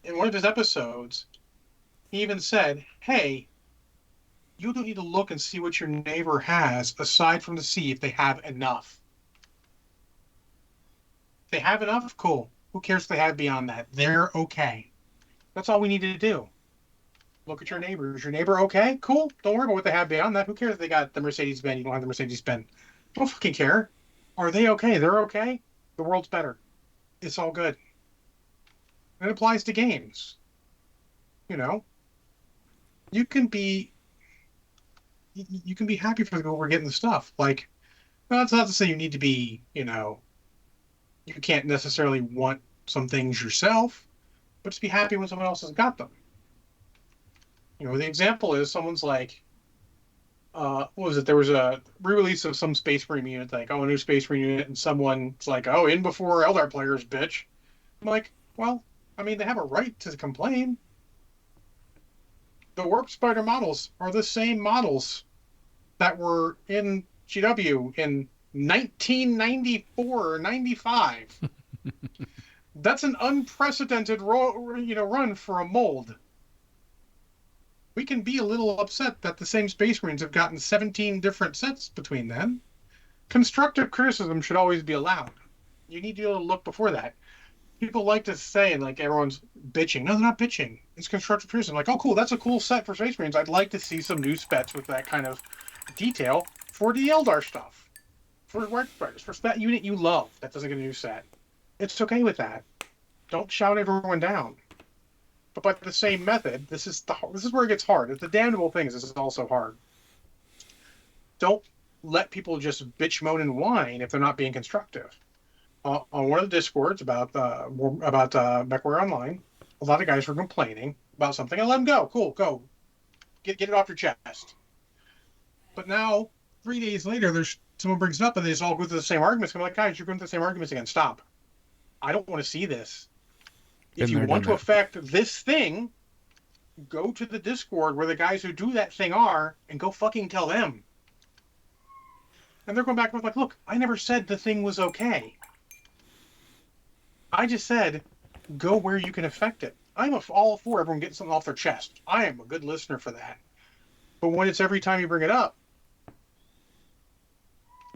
Speaker 2: in one of his episodes, he even said, hey, you don't need to look and see what your neighbor has aside from to see if they have enough. If they have enough, cool. Who cares if they have beyond that? They're okay. That's all we need to do. Look at your neighbor. Is your neighbor okay? Cool. Don't worry about what they have beyond that. Who cares if they got the Mercedes-Benz? You don't have the Mercedes-Benz. Don't fucking care. Are they okay? They're okay. The world's better. It's all good. It applies to games. You know, you can be happy for the people who are getting the stuff. Like, well, that's not to say you need to be, you can't necessarily want some things yourself, but just be happy when someone else has got them. The example is someone's like, what was it? There was a re-release of some Space Marine unit, like, oh, a new Space Marine unit, and someone's like, oh, in before Eldar players, bitch. I'm like, well, I mean, they have a right to complain. The Warp Spider models are the same models that were in GW in 1994 or 95. That's an unprecedented run for a mold. We can be a little upset that the same Space Marines have gotten 17 different sets between them. Constructive criticism should always be allowed. You need to be able to look before that. People like to say, like, everyone's bitching. No, they're not bitching. It's constructive criticism. Like, oh, cool, that's a cool set for Space Marines. I'd like to see some new specs with that kind of detail for the Eldar stuff. For Warp Spiders. For that unit you love that doesn't get a new set. It's okay with that. Don't shout everyone down. But by the same method, this is where it gets hard. It's the damnable things. This is also hard. Don't let people just bitch, moan, and whine if they're not being constructive. On one of the Discords about MechWarrior Online, a lot of guys were complaining about something. I let them go. Cool, go. Get it off your chest. But now, 3 days later, someone brings it up and they just all go through the same arguments. I'm like, guys, you're going through the same arguments again. Stop. I don't want to see this. If you want to affect this thing, go to the Discord where the guys who do that thing are and go fucking tell them. And they're going back and forth like, look, I never said the thing was okay. I just said, go where you can affect it. I'm all for everyone getting something off their chest. I am a good listener for that. But when it's every time you bring it up,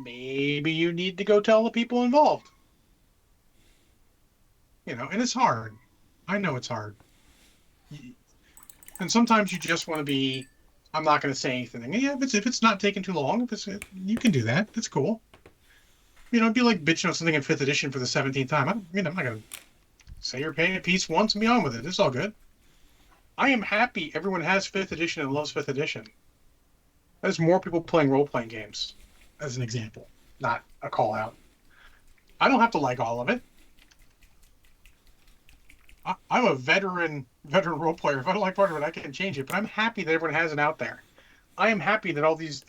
Speaker 2: maybe you need to go tell the people involved. And it's hard. I know it's hard. And sometimes you just want to be, I'm not going to say anything. Yeah, if it's not taking too long, you can do that. That's cool. It'd be like bitching on something in 5th edition for the 17th time. I'm not going to say your piece once and be on with it. It's all good. I am happy everyone has 5th edition and loves 5th edition. There's more people playing role-playing games, as an example, not a call-out. I don't have to like all of it. I'm a veteran role player. If I don't like part of it, I can change it. But I'm happy that everyone has it out there. I am happy that all these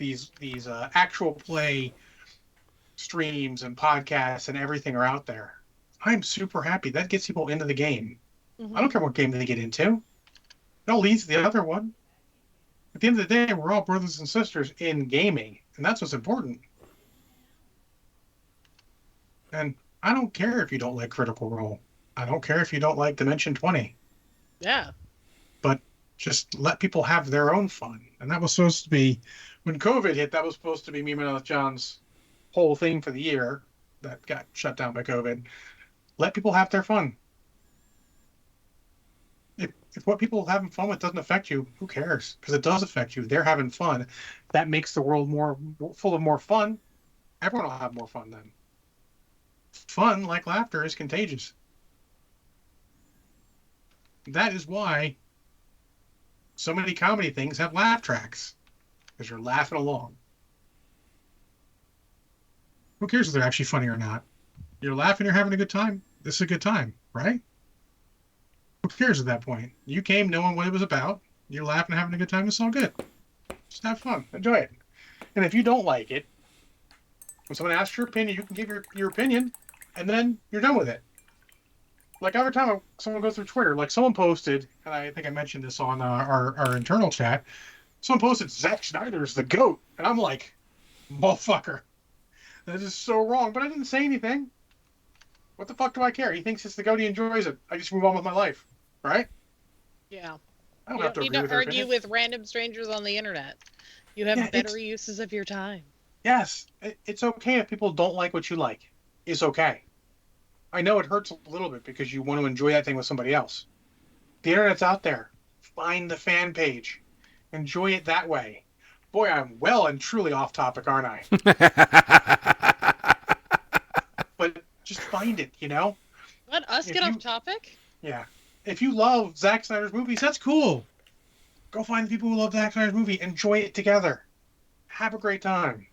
Speaker 2: actual play streams and podcasts and everything are out there. I'm super happy. That gets people into the game. Mm-hmm. I don't care what game they get into. It all leads to the other one. At the end of the day, we're all brothers and sisters in gaming, and that's what's important. And I don't care if you don't like Critical Role. I don't care if you don't like Dimension 20.
Speaker 3: Yeah.
Speaker 2: But just let people have their own fun. And that was supposed to be, when COVID hit, that was supposed to be me and John's whole thing for the year that got shut down by COVID. Let people have their fun. If what people are having fun with doesn't affect you, who cares? Because it does affect you. They're having fun. That makes the world more full of more fun. Everyone will have more fun then. Fun, like laughter, is contagious. That is why so many comedy things have laugh tracks, because you're laughing along. Who cares if they're actually funny or not? You're laughing, you're having a good time. This is a good time, right? Who cares at that point? You came knowing what it was about. You're laughing, having a good time. It's all good. Just have fun. Enjoy it. And if you don't like it, when someone asks your opinion, you can give your opinion, and then you're done with it. Like every time someone goes through Twitter, like someone posted, and I think I mentioned this on our internal chat, someone posted Zack Snyder's the GOAT. And I'm like, motherfucker. That is so wrong. But I didn't say anything. What the fuck do I care? He thinks it's the GOAT. He enjoys it. I just move on with my life. Right?
Speaker 3: Yeah.
Speaker 2: I
Speaker 3: You
Speaker 2: have
Speaker 3: don't need
Speaker 2: agree
Speaker 3: to
Speaker 2: with their
Speaker 3: argue
Speaker 2: opinion.
Speaker 3: with random strangers on the internet. You have
Speaker 2: Yeah,
Speaker 3: better uses of your time.
Speaker 2: Yes. It's okay if people don't like what you like. It's okay. I know it hurts a little bit because you want to enjoy that thing with somebody else. The internet's out there. Find the fan page. Enjoy it that way. Boy, I'm well and truly off topic, aren't I? But just find it, you know?
Speaker 3: Let us
Speaker 2: If
Speaker 3: get
Speaker 2: you-
Speaker 3: off topic.
Speaker 2: Yeah. If you love Zack Snyder's movies, that's cool. Go find the people who love Zack Snyder's movie. Enjoy it together. Have a great time.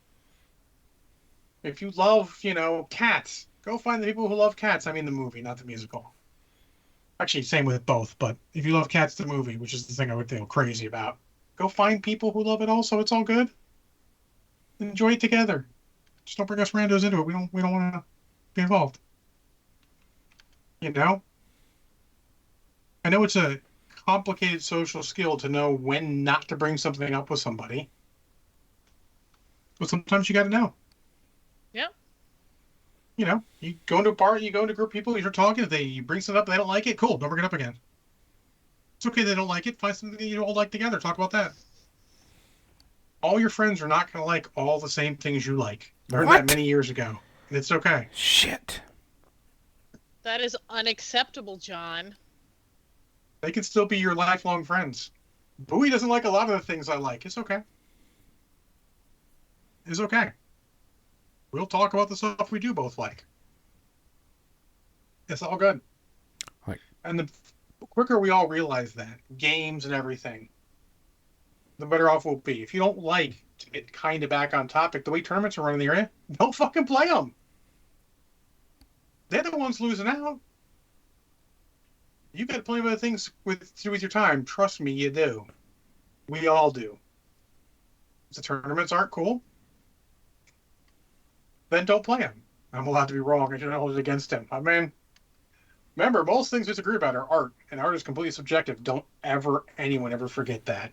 Speaker 2: If you love, Cats, go find the people who love Cats. I mean the movie, not the musical. Actually, same with both, but if you love Cats the movie, which is the thing I would feel crazy about, go find people who love it also. It's all good. Enjoy it together. Just don't bring us randos into it. We don't want to be involved. You know? I know it's a complicated social skill to know when not to bring something up with somebody. But sometimes you got to know.
Speaker 3: Yeah.
Speaker 2: You go into a party, you go into a group of people, you're talking, if you bring something up, they don't like it, cool, don't bring it up again. It's okay they don't like it, find something that you all like together, talk about that. All your friends are not going to like all the same things you like. Learned
Speaker 1: What?
Speaker 2: that many years ago. It's okay.
Speaker 1: Shit.
Speaker 3: That is unacceptable, John.
Speaker 2: They can still be your lifelong friends. Bowie doesn't like a lot of the things I like. It's okay. It's okay. We'll talk about the stuff we do both like. It's all good.
Speaker 1: Right.
Speaker 2: And the quicker we all realize that, games and everything, the better off we'll be. If you don't like, to get kind of back on topic, the way tournaments are running in the area, don't fucking play them. They're the ones losing out. You got plenty of other things to do with your time. Trust me, you do. We all do. If the tournaments aren't cool, then don't play them. I'm allowed to be wrong. I shouldn't hold it against him. I mean, remember, most things we disagree about are art, and art is completely subjective. Don't anyone ever forget that.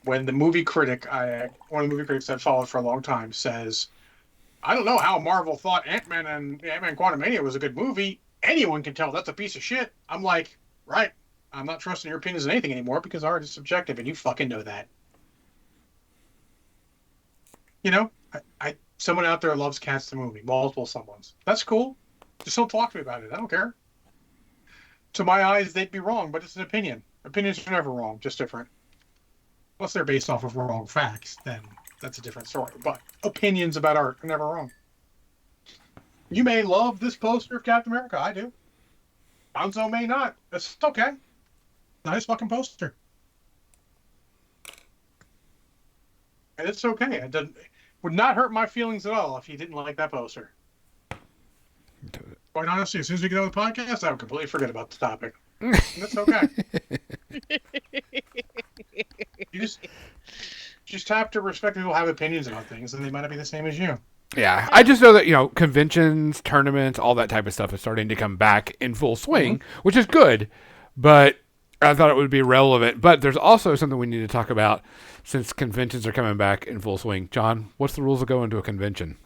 Speaker 2: When the movie critic, one of the movie critics I've followed for a long time, says, I don't know how Marvel thought Ant-Man and Ant-Man Quantumania was a good movie. Anyone can tell that's a piece of shit. I'm like, right. I'm not trusting your opinions on anything anymore because art is subjective, and you fucking know that. Someone out there loves Cats the movie. Multiple someones. That's cool. Just don't talk to me about it. I don't care. To my eyes, they'd be wrong, but it's an opinion. Opinions are never wrong, just different. Unless they're based off of wrong facts, then that's a different story. But opinions about art are never wrong. You may love this poster of Captain America. I do. Bonzo may not. It's okay. Nice fucking poster. And it's okay. It would not hurt my feelings at all if you didn't like that poster. Quite honestly, as soon as we get on the podcast, I would completely forget about the topic. And that's okay. You just have to respect people who have opinions about things, and they might not be the same as you.
Speaker 1: Yeah, I just know that, conventions, tournaments, all that type of stuff is starting to come back in full swing, which is good, but I thought it would be relevant. But there's also something we need to talk about since conventions are coming back in full swing. John, what's the rules of going to a convention?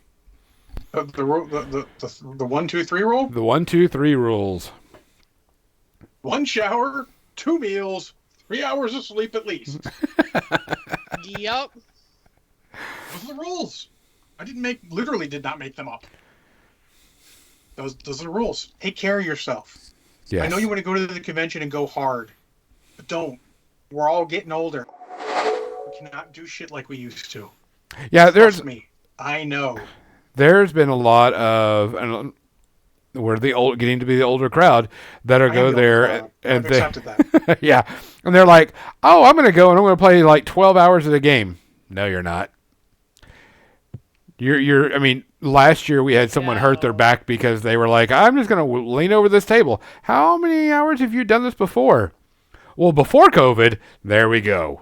Speaker 2: The 1, 2, 3 rule?
Speaker 1: The 1, 2, 3 rules.
Speaker 2: 1 shower, 2 meals, 3 hours of sleep at least.
Speaker 3: Yup.
Speaker 2: Those are the rules. I literally did not make them up. Those are the rules. Take care of yourself.
Speaker 1: Yes.
Speaker 2: I know you want to go to the convention and go hard, but don't. We're all getting older. We cannot do shit like we used to.
Speaker 1: Yeah,
Speaker 2: Trust me. I know.
Speaker 1: There's been a lot of, and we're getting to be the older crowd that are go there and
Speaker 2: I've accepted that.
Speaker 1: yeah, and they're like, oh, I'm going to go and I'm going to play like 12 hours of the game. No, you're not. I mean, last year we had someone hurt their
Speaker 3: No.
Speaker 1: back because they were like, I'm just going to lean over this table. How many hours have you done this before? Well, before COVID, there we go.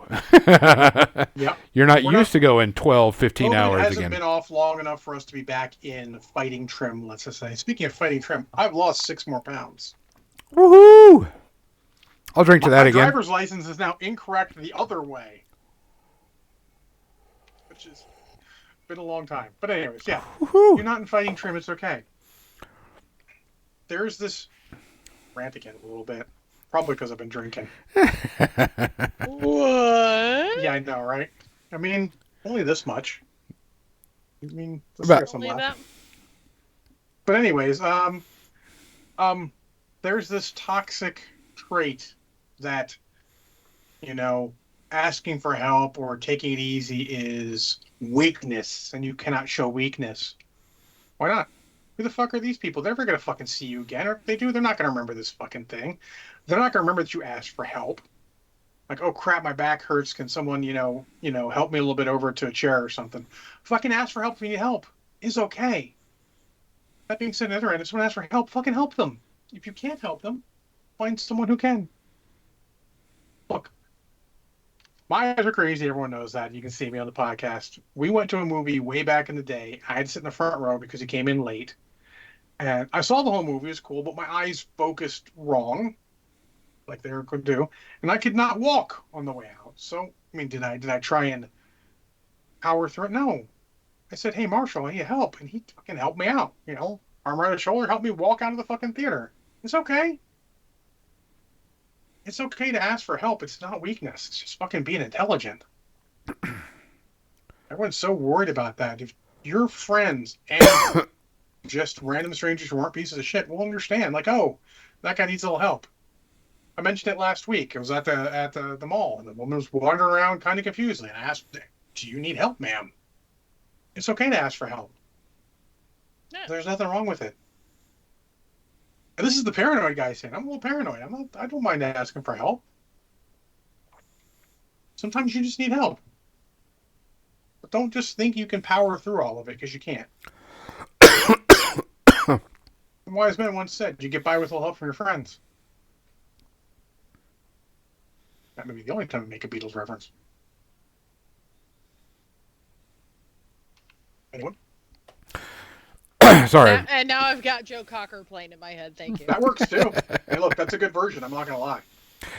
Speaker 2: Yep.
Speaker 1: You're not
Speaker 2: We're
Speaker 1: used to going 12, 15
Speaker 2: COVID
Speaker 1: hours
Speaker 2: hasn't
Speaker 1: again.
Speaker 2: been off long enough for us to be back in fighting trim, let's just say. Speaking of fighting trim, I've lost 6 more pounds.
Speaker 1: Woohoo! I'll drink to that
Speaker 2: My
Speaker 1: again.
Speaker 2: driver's license is now incorrect the other way. Which has been a long time. But anyways, yeah.
Speaker 1: Woohoo!
Speaker 2: You're not in fighting trim, it's okay. There's this rant again a little bit. Probably because I've been drinking.
Speaker 3: What?
Speaker 2: Yeah, I know, right? I mean, only this much. I mean, let's
Speaker 1: About-
Speaker 2: get some
Speaker 3: Only
Speaker 2: left.
Speaker 3: that?
Speaker 2: But anyways, there's this toxic trait that, asking for help or taking it easy is weakness, and you cannot show weakness. Why not? Who the fuck are these people? They're never gonna fucking see you again, or if they do, they're not gonna remember this fucking thing. They're not gonna remember that you asked for help. Like, oh crap, my back hurts. Can someone, help me a little bit over to a chair or something? Fucking ask for help if you need help. Is okay. That being said, on the other end, if someone asks for help, fucking help them. If you can't help them, find someone who can. Look, my eyes are crazy. Everyone knows that. You can see me on the podcast. We went to a movie way back in the day. I had to sit in the front row because he came in late. And I saw the whole movie. It was cool, but my eyes focused wrong, like they could do. And I could not walk on the way out. So, I mean, did I try and power through it? No. I said, hey, Marshall, I need help. And he fucking helped me out. Arm around his shoulder, helped me walk out of the fucking theater. It's okay. It's okay to ask for help. It's not weakness. It's just fucking being intelligent. Everyone's so worried about that. If your friends and just random strangers who aren't pieces of shit will understand, like, oh, that guy needs a little help. I mentioned it last week. It was at the mall, and the woman was wandering around kind of confusedly. And I asked, do you need help, ma'am? It's okay to ask for help.
Speaker 3: Yeah.
Speaker 2: There's nothing wrong with it. And this is the paranoid guy saying, I'm a little paranoid. I don't mind asking for help. Sometimes you just need help. But don't just think you can power through all of it, because you can't. A wise man once said, you get by with a little help from your friends. That may be the only time I make a Beatles reference. Anyone?
Speaker 1: Sorry.
Speaker 3: And now I've got Joe Cocker playing in my head. Thank you.
Speaker 2: That works too. Hey, look, that's a good version. I'm not going to lie.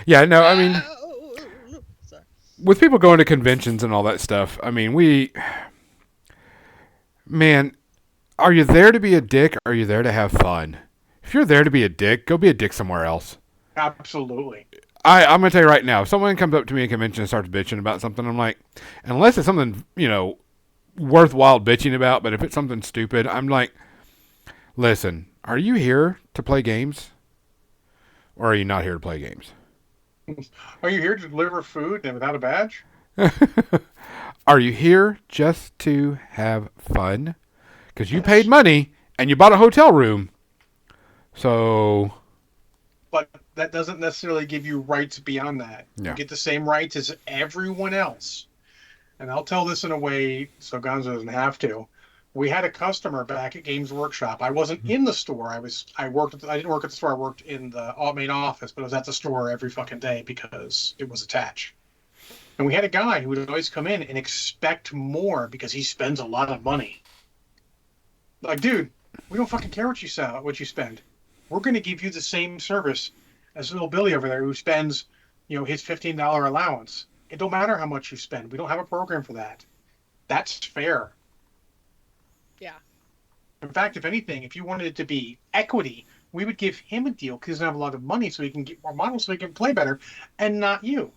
Speaker 1: Yeah, no, I mean,
Speaker 3: Sorry.
Speaker 1: with people going to conventions and all that stuff, I mean, man, are you there to be a dick or are you there to have fun? If you're there to be a dick, go be a dick somewhere else.
Speaker 2: Absolutely.
Speaker 1: I'm going to tell you right now, if someone comes up to me at a convention and starts bitching about something, I'm like, unless it's something, worthwhile bitching about, but if it's something stupid, I'm like, listen, are you here to play games? Or are you not here to play games?
Speaker 2: Are you here to deliver food and without a badge?
Speaker 1: Are you here just to have fun? Because you paid money and you bought a hotel room. So,
Speaker 2: But that doesn't necessarily give you rights beyond that.
Speaker 1: Yeah.
Speaker 2: You get the same rights as everyone else. And I'll tell this in a way so Gonzo doesn't have to. We had a customer back at Games Workshop. I wasn't in the store. I didn't work at the store. I worked in the main office, but I was at the store every fucking day because it was attached. And we had a guy who would always come in and expect more because he spends a lot of money. Like, dude, we don't fucking care what you spend. We're going to give you the same service as little Billy over there who spends, his $15 allowance. It don't matter how much you spend. We don't have a program for that. That's fair.
Speaker 3: Yeah.
Speaker 2: In fact, if anything, if you wanted it to be equity, we would give him a deal because he doesn't have a lot of money so he can get more models so he can play better, and not you.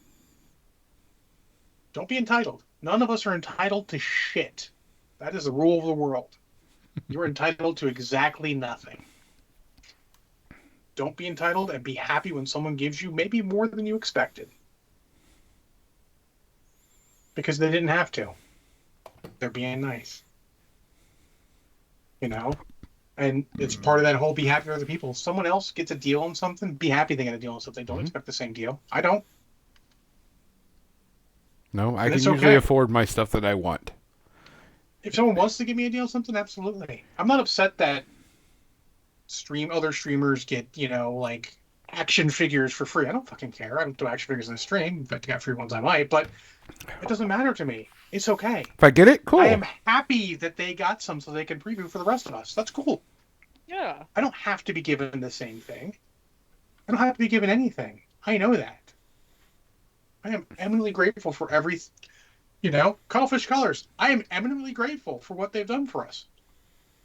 Speaker 2: Don't be entitled. None of us are entitled to shit. That is the rule of the world. You're entitled to exactly nothing. Don't be entitled and be happy when someone gives you maybe more than you expected. Because they didn't have to. They're being nice. And it's part of that whole be happy with other people. If someone else gets a deal on something, be happy they get a deal on something. Don't expect the same deal. I don't.
Speaker 1: no, I
Speaker 2: And
Speaker 1: can
Speaker 2: it's
Speaker 1: usually
Speaker 2: okay.
Speaker 1: afford my stuff that I want.
Speaker 2: If someone wants to give me a deal on something, absolutely. I'm not upset that other streamers get, like action figures for free. I don't fucking care. I don't do action figures in the stream. In fact, I got free ones I might, but it doesn't matter to me. It's okay.
Speaker 1: If I get it, cool.
Speaker 2: I am happy that they got some so they can preview for the rest of us. That's cool.
Speaker 3: Yeah.
Speaker 2: I don't have to be given the same thing. I don't have to be given anything. I know that. I am eminently grateful for every, Cuttlefish Colors. I am eminently grateful for what they've done for us.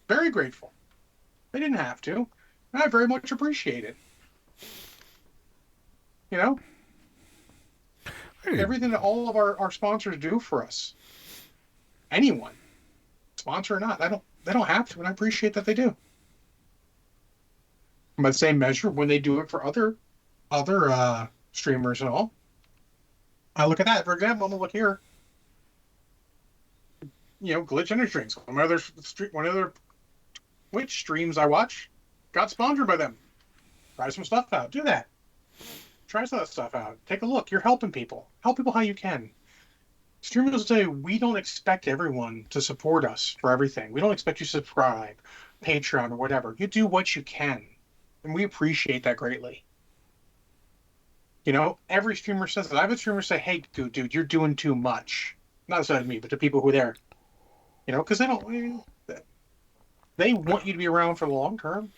Speaker 2: Very grateful. They didn't have to. And I very much appreciate it. Everything that all of our sponsors do for us. Anyone, sponsor or not, they don't have to, and I appreciate that they do. And by the same measure, when they do it for other streamers and all, I look at that. For example, I'm gonna look here. Glitch Energy Drinks. One of their Twitch streams I watch got sponsored by them. Try some stuff out. Do that. Try some of that stuff out. Take a look. You're helping people. Help people how you can. Streamers will tell you, we don't expect everyone to support us for everything. We don't expect you to subscribe, Patreon, or whatever. You do what you can. And we appreciate that greatly. Every streamer says that. I have a streamer say, hey, dude, you're doing too much. Not necessarily to me, but to people who are there. Because they want you to be around for the long term.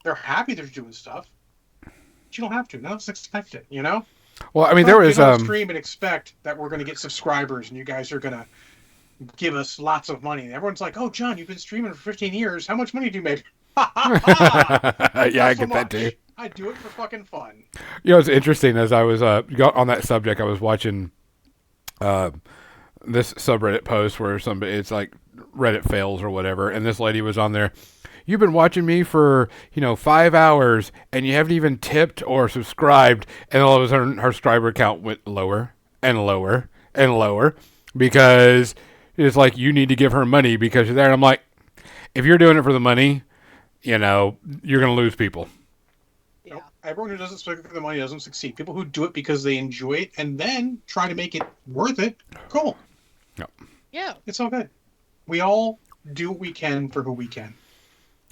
Speaker 2: They're happy they're doing stuff. But you don't have to. Now it's expected,
Speaker 1: Well, I mean, there was
Speaker 2: stream and expect that we're going to get subscribers and you guys are going to give us lots of money. And everyone's like, "Oh, John, you've been streaming for 15 years. How much money do you make?"
Speaker 1: Yeah, I get that too.
Speaker 2: I do it for fucking fun.
Speaker 1: It's interesting. As I was on that subject, I was watching this subreddit post where it's like Reddit fails or whatever, and this lady was on there. You've been watching me for 5 hours, and you haven't even tipped or subscribed, and all of a sudden her subscriber count went lower and lower and lower because it's like you need to give her money because you're there. And I'm like, if you're doing it for the money, you're going to lose people.
Speaker 2: Yeah. Everyone who doesn't speak for the money doesn't succeed. People who do it because they enjoy it and then try to make it worth it, cool.
Speaker 1: Yep.
Speaker 3: Yeah.
Speaker 2: It's all good. We all do what we can for who we can.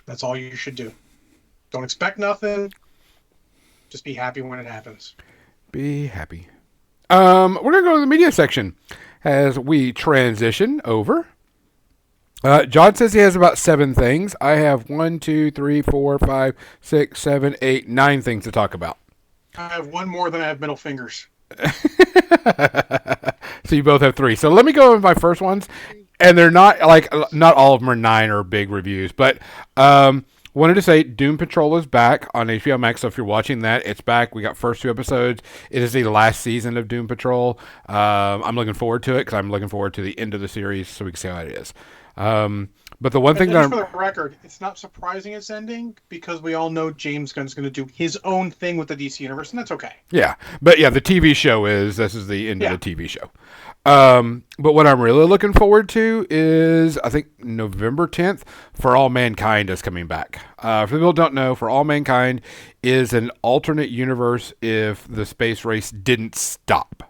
Speaker 2: That's all you should do. Don't expect nothing. Just be happy when it happens.
Speaker 1: Be happy. We're going to go to the media section as we transition over. John says he has about 7 things. I have 1, 2, 3, 4, 5, 6, 7, 8, 9 things to talk about.
Speaker 2: I have one more than I have middle fingers.
Speaker 1: So you both have 3. So let me go with my first ones. And they're not all of them are 9 or big reviews, but wanted to say Doom Patrol is back on HBO Max. So if you're watching that, it's back. We got first 2 episodes. It is the last season of Doom Patrol. I'm looking forward to it because I'm looking forward to the end of the series so we can see how it is. But the one thing that
Speaker 2: for the record, it's not surprising it's ending because we all know James Gunn's going to do his own thing with the DC universe, and that's okay.
Speaker 1: Yeah, but yeah, the TV show this is the end of the TV show. But what I'm really looking forward to is, I think, November 10th, For All Mankind is coming back. For people who don't know, For All Mankind is an alternate universe if the space race didn't stop.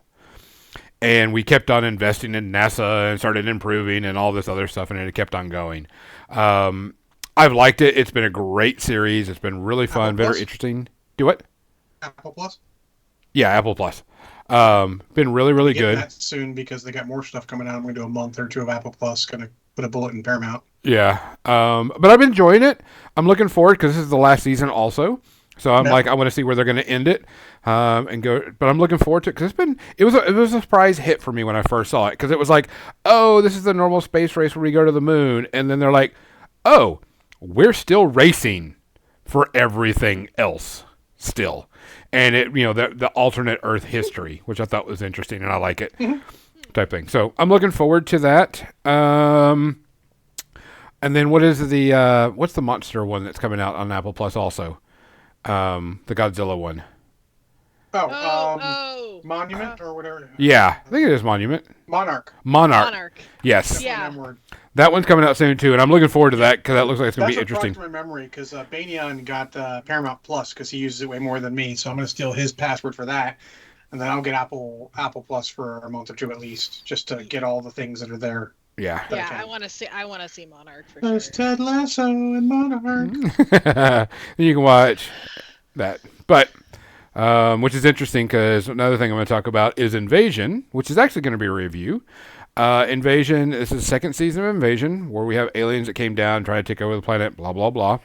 Speaker 1: And we kept on investing in NASA and started improving and all this other stuff, and it kept on going. I've liked it. It's been a great series. It's been really fun, very interesting. Do what?
Speaker 2: Apple Plus?
Speaker 1: Yeah, Apple Plus. Been really, really good.
Speaker 2: That soon because they got more stuff coming out. I'm going to do a month or 2 of Apple Plus. Going to put a bullet in Paramount.
Speaker 1: Yeah. But I've been enjoying it. I'm looking forward because this is the last season also. So I'm I want to see where they're going to end it, and go. But I'm looking forward to it because it was a surprise hit for me when I first saw it because it was like, oh, this is the normal space race where we go to the moon, and then they're like, oh, we're still racing for everything else still, and the alternate Earth history, which I thought was interesting, and I like it, type thing. So I'm looking forward to that. And then what's the monster one that's coming out on Apple Plus also? The Godzilla one.
Speaker 2: Monument or whatever.
Speaker 1: Yeah, I think it is Monument.
Speaker 2: Monarch.
Speaker 1: Yes.
Speaker 3: Yeah.
Speaker 1: That one's coming out soon too, and I'm looking forward to that because that looks like it's going to be interesting.
Speaker 2: That's a my memory because Banyan got Paramount Plus because he uses it way more than me, so I'm going to steal his password for that, and then I'll get Apple Plus for a month or 2 at least, just to get all the things that are there.
Speaker 1: Yeah.
Speaker 2: But I
Speaker 3: Yeah,
Speaker 2: can't.
Speaker 3: I want to see Monarch for
Speaker 2: There's
Speaker 3: sure.
Speaker 2: Ted Lasso and Monarch.
Speaker 1: You can watch that. But, which is interesting because another thing I'm going to talk about is Invasion, which is actually going to be a review. Invasion, this is the second season of Invasion, where we have aliens that came down, trying to take over the planet, blah, blah, blah.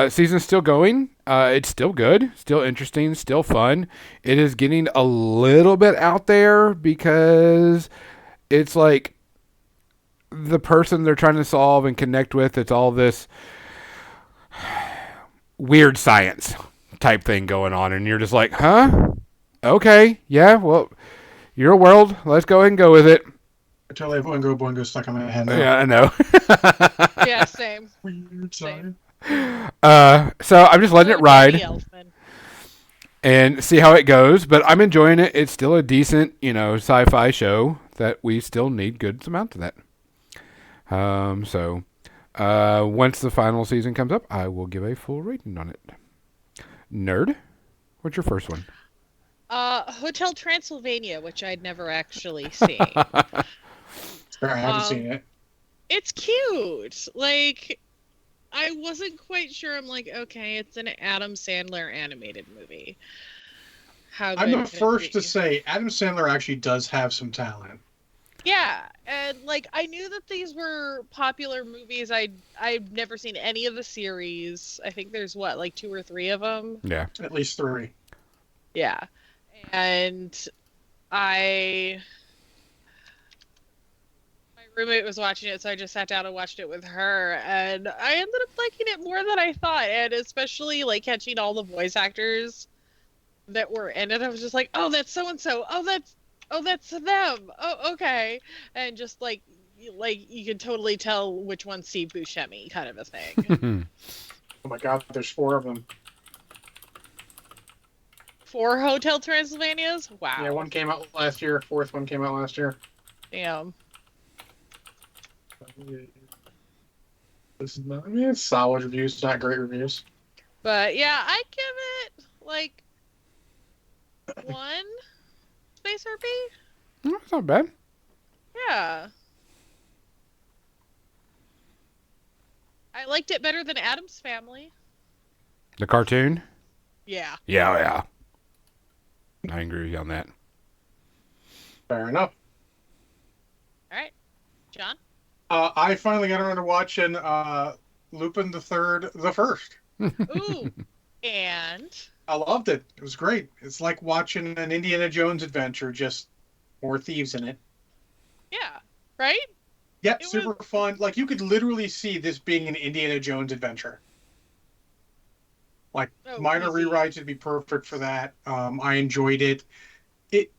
Speaker 1: Season's still going. It's still good, still interesting, still fun. It is getting a little bit out there because it's like the person they're trying to solve and connect with, it's all this weird science type thing going on. And you're just like, huh? Okay. Yeah. Well, your world. Let's go ahead and go with it.
Speaker 2: I totally have Boingo Boingo stuck in my head now.
Speaker 1: Yeah, I know.
Speaker 3: Yeah, same.
Speaker 2: Weird
Speaker 3: Same.
Speaker 1: So I'm just letting it
Speaker 3: Poor
Speaker 1: ride
Speaker 3: Danny Elfman.
Speaker 1: and see how it goes. But I'm enjoying it. It's still a decent, sci-fi show that we still need good amounts of that. So once the final season comes up, I will give a full rating on it. Nerd, what's your first one?
Speaker 3: Hotel Transylvania, which I'd never actually seen.
Speaker 2: Sure, I haven't seen it.
Speaker 3: It's cute. Like, I wasn't quite sure. I'm like, okay, it's an Adam Sandler animated movie. How good
Speaker 2: I'm the
Speaker 3: can it
Speaker 2: first to
Speaker 3: be?
Speaker 2: say Adam Sandler actually does have some talent.
Speaker 3: Yeah, and like I knew that these were popular movies. I've never seen any of the series. I think there's like 2 or 3 of them.
Speaker 1: Yeah.
Speaker 2: At least 3.
Speaker 3: Yeah, and my roommate was watching it, so I just sat down and watched it with her, and I ended up liking it more than I thought, and especially like catching all the voice actors that were in it. I was just like, oh, that's so and so. Oh, that's them. Oh, okay, and just like you can totally tell which one's Steve Buscemi, kind of a thing.
Speaker 2: Oh my god, there's 4 of them.
Speaker 3: 4 Hotel Transylvanias. Wow.
Speaker 2: Yeah, one came out last year. 4th one came out last year.
Speaker 3: Damn.
Speaker 2: This is not. I mean, it's solid reviews, not great reviews.
Speaker 3: But yeah, I give it like 1 Space RP.
Speaker 1: That's not bad.
Speaker 3: Yeah. I liked it better than Adam's Family.
Speaker 1: The cartoon?
Speaker 3: Yeah.
Speaker 1: Yeah. I agree with you on that.
Speaker 2: Fair enough.
Speaker 3: All right, John.
Speaker 2: I finally got around to watching Lupin the Third, the First.
Speaker 3: Ooh. And
Speaker 2: I loved it. It was great. It's like watching an Indiana Jones adventure, just more thieves in it.
Speaker 3: yeah, right?
Speaker 2: Yep,
Speaker 3: It
Speaker 2: super fun. Like, you could literally see this being an Indiana Jones adventure. Like,
Speaker 3: Oh,
Speaker 2: minor
Speaker 3: easy.
Speaker 2: rewrites would be perfect for that. I enjoyed it. It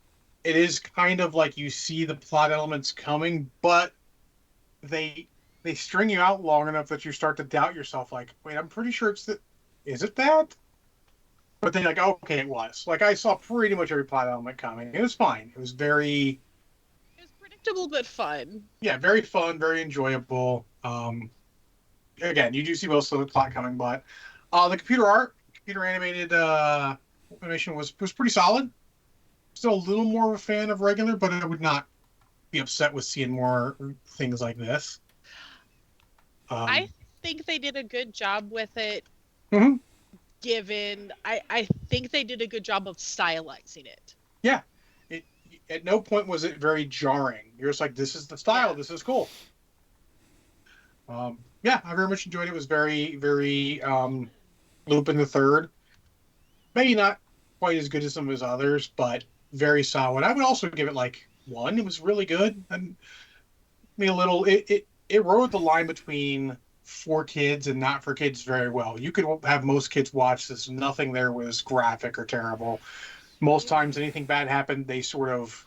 Speaker 2: is kind of like you see the plot elements coming, but they string you out long enough that you start to doubt yourself. Like, wait, I'm pretty sure it's that. Is it that? But then you're like, oh, okay, it was. Like, I saw pretty much every plot element coming. It was fine. It was very,
Speaker 3: It was predictable but fun.
Speaker 2: yeah, very fun, very enjoyable. Again, you do see most of the plot coming, but the computer animated animation was pretty solid. Still a little more of a fan of regular, but I would not be upset with seeing more things like this.
Speaker 3: I think they did a good job with it.
Speaker 2: Mhm.
Speaker 3: Given, I think they did a good job of stylizing it.
Speaker 2: At no point was it very jarring. You're just like, this is the style.
Speaker 3: Yeah.
Speaker 2: This is cool. Yeah, I very much enjoyed it. It was very, very Lupin the Third. Maybe not quite as good as some of his others, but very solid. I would also give it like 1. It was really good. And me a little. It rode the line between for kids and not for kids very well. You could have most kids watch this. Nothing there was graphic or terrible. Most times, anything bad happened, they sort of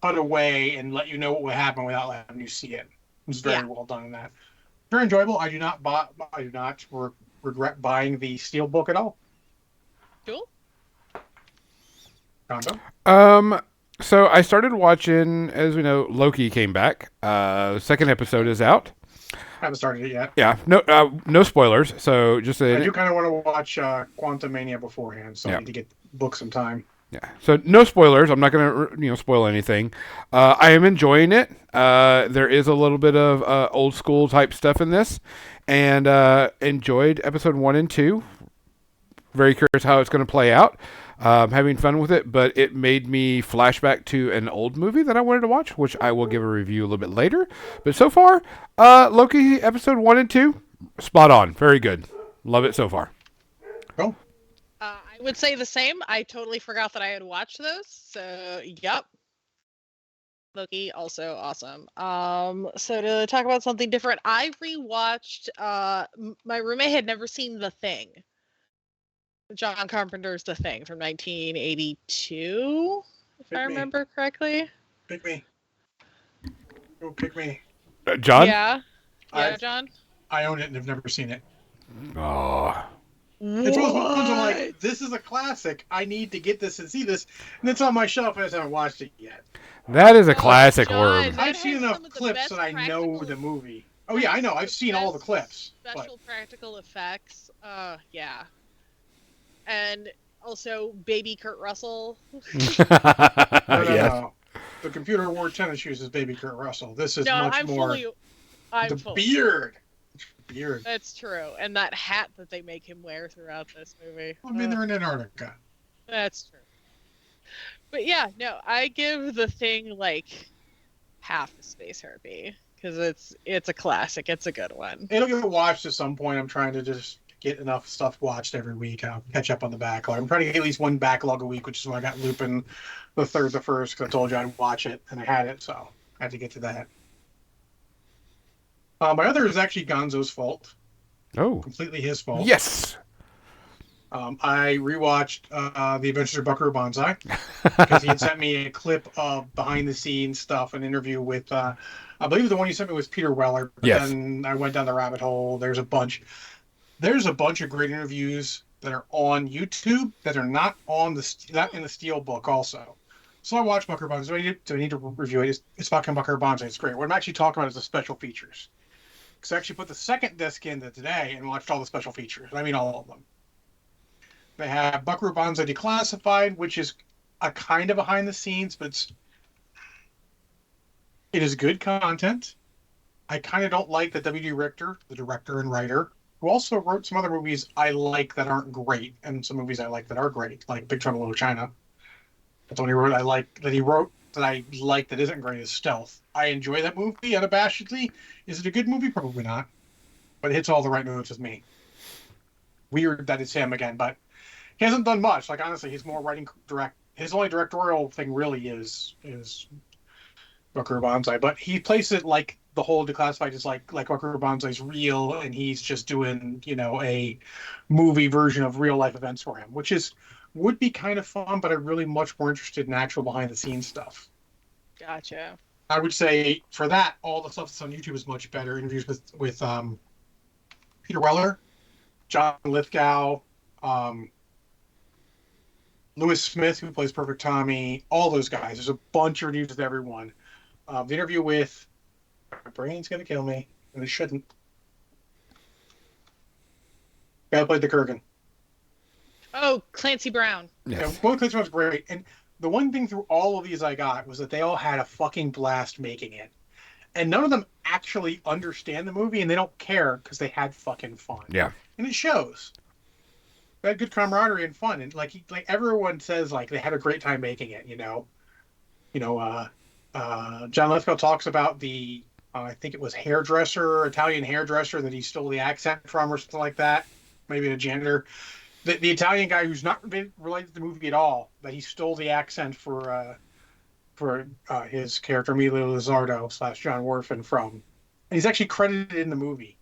Speaker 2: cut away and let you know what would happen without letting you see it. It was very well done in that. Very enjoyable. I do not regret buying the Steelbook at all.
Speaker 3: Cool.
Speaker 2: Condo?
Speaker 1: So I started watching, as we know, Loki came back. Second episode is out.
Speaker 2: Haven't started it yet.
Speaker 1: Yeah, no spoilers. So just
Speaker 2: I do kind of want to watch Quantum Mania beforehand, so
Speaker 1: Yeah.
Speaker 2: I need to book some time.
Speaker 1: Yeah. So no spoilers. I'm not going to spoil anything. I am enjoying it. There is a little bit of old school type stuff in this, and enjoyed episode 1 and 2. Very curious how it's going to play out. Having fun with it, but it made me flashback to an old movie that I wanted to watch, which I will give a review a little bit later. But so far, Loki episode 1 and 2, spot on. Very good. Love it so far.
Speaker 2: Cool.
Speaker 3: I would say the same. I totally forgot that I had watched those. So, yep. Loki, also awesome. So to talk about something different, I rewatched. My roommate had never seen The Thing. John Carpenter's The Thing from 1982, if I remember correctly.
Speaker 2: Pick me. Go pick me.
Speaker 1: John?
Speaker 3: Yeah, John.
Speaker 2: I own it and have never seen it.
Speaker 1: Oh.
Speaker 2: It's one of those ones I'm like, this is a classic. I need to get this and see this. And it's on my shelf and I just haven't watched it yet.
Speaker 1: That is a classic
Speaker 3: John,
Speaker 1: word.
Speaker 3: that
Speaker 2: I've seen
Speaker 3: has
Speaker 2: enough
Speaker 3: some of the
Speaker 2: clips
Speaker 3: best
Speaker 2: that I know
Speaker 3: practical-
Speaker 2: the movie. Oh yeah, I know. I've seen all the clips.
Speaker 3: Special
Speaker 2: But
Speaker 3: practical effects. Yeah. And also baby Kurt Russell.
Speaker 2: no.
Speaker 1: Yes.
Speaker 2: The computer wore tennis shoes is baby Kurt Russell. This is
Speaker 3: No,
Speaker 2: much
Speaker 3: I'm
Speaker 2: more
Speaker 3: fully. I'm
Speaker 2: the
Speaker 3: fully.
Speaker 2: beard.
Speaker 3: That's true, and that hat that they make him wear throughout this movie.
Speaker 2: I mean, they're in Antarctica.
Speaker 3: That's true. But yeah, no, I give The Thing like half a space herpy because it's a classic. It's a good one.
Speaker 2: It'll get watched at some point. I'm trying to just get enough stuff watched every week. I'll catch up on the backlog. I'm trying to get at least one backlog a week, which is when I got Lupin the third, the first, because I told you I'd watch it, and I had it, so I had to get to that. My other is actually Gonzo's fault.
Speaker 1: Oh.
Speaker 2: Completely his fault.
Speaker 1: Yes.
Speaker 2: I rewatched The Adventures of Buckaroo Banzai because he had sent me a clip of behind-the-scenes stuff, an interview with, I believe the one you sent me was Peter Weller. But
Speaker 1: Yes.
Speaker 2: then I went down the rabbit hole. There's a bunch of great interviews that are on YouTube that are not in the Steelbook also. So I watched Buckaroo Banzai. Do I need to review it? It's fucking Buckaroo Banzai. It's great. What I'm actually talking about is the special features. Because I actually put the second disc in today and watched all the special features. I mean, all of them. They have Buckaroo Banzai Declassified, which is a kind of behind the scenes, but it is good content. I kind of don't like that W.D. Richter, the director and writer, who also wrote some other movies I like that aren't great, and some movies I like that are great, like Big Trouble in Little China. That's the only word I like that he wrote that I like that isn't great is Stealth. I enjoy that movie unabashedly. Is it a good movie? Probably not. But it hits all the right notes with me. Weird that it's him again, but he hasn't done much. Like, honestly, he's more writing direct. His only directorial thing really is Buckaroo Banzai. But he plays it like the whole Declassified is like Buckaroo Banzai's real, and he's just doing, a movie version of real life events for him, which would be kind of fun, but I'm really much more interested in actual behind the scenes stuff.
Speaker 3: Gotcha.
Speaker 2: I would say for that, all the stuff that's on YouTube is much better. Interviews with Peter Weller, John Lithgow, Lewis Smith, who plays Perfect Tommy, all those guys. There's a bunch of reviews with everyone. The interview with my brain's gonna kill me, and it shouldn't. Guy who played the Kurgan.
Speaker 3: Oh, Clancy Brown.
Speaker 1: Yes.
Speaker 2: Yeah, Will Clinton was great, and the one thing through all of these I got was that they all had a fucking blast making it, and none of them actually understand the movie, and they don't care because they had fucking fun.
Speaker 1: Yeah.
Speaker 2: And it shows. They had good camaraderie and fun, and like everyone says, like they had a great time making it. John Lithgow talks about the I think it was Italian hairdresser that he stole the accent from, or something like that. Maybe a janitor. The Italian guy who's not related to the movie at all, that he stole the accent for his character Emilio Lizardo / John Werfen from. And he's actually credited in the movie.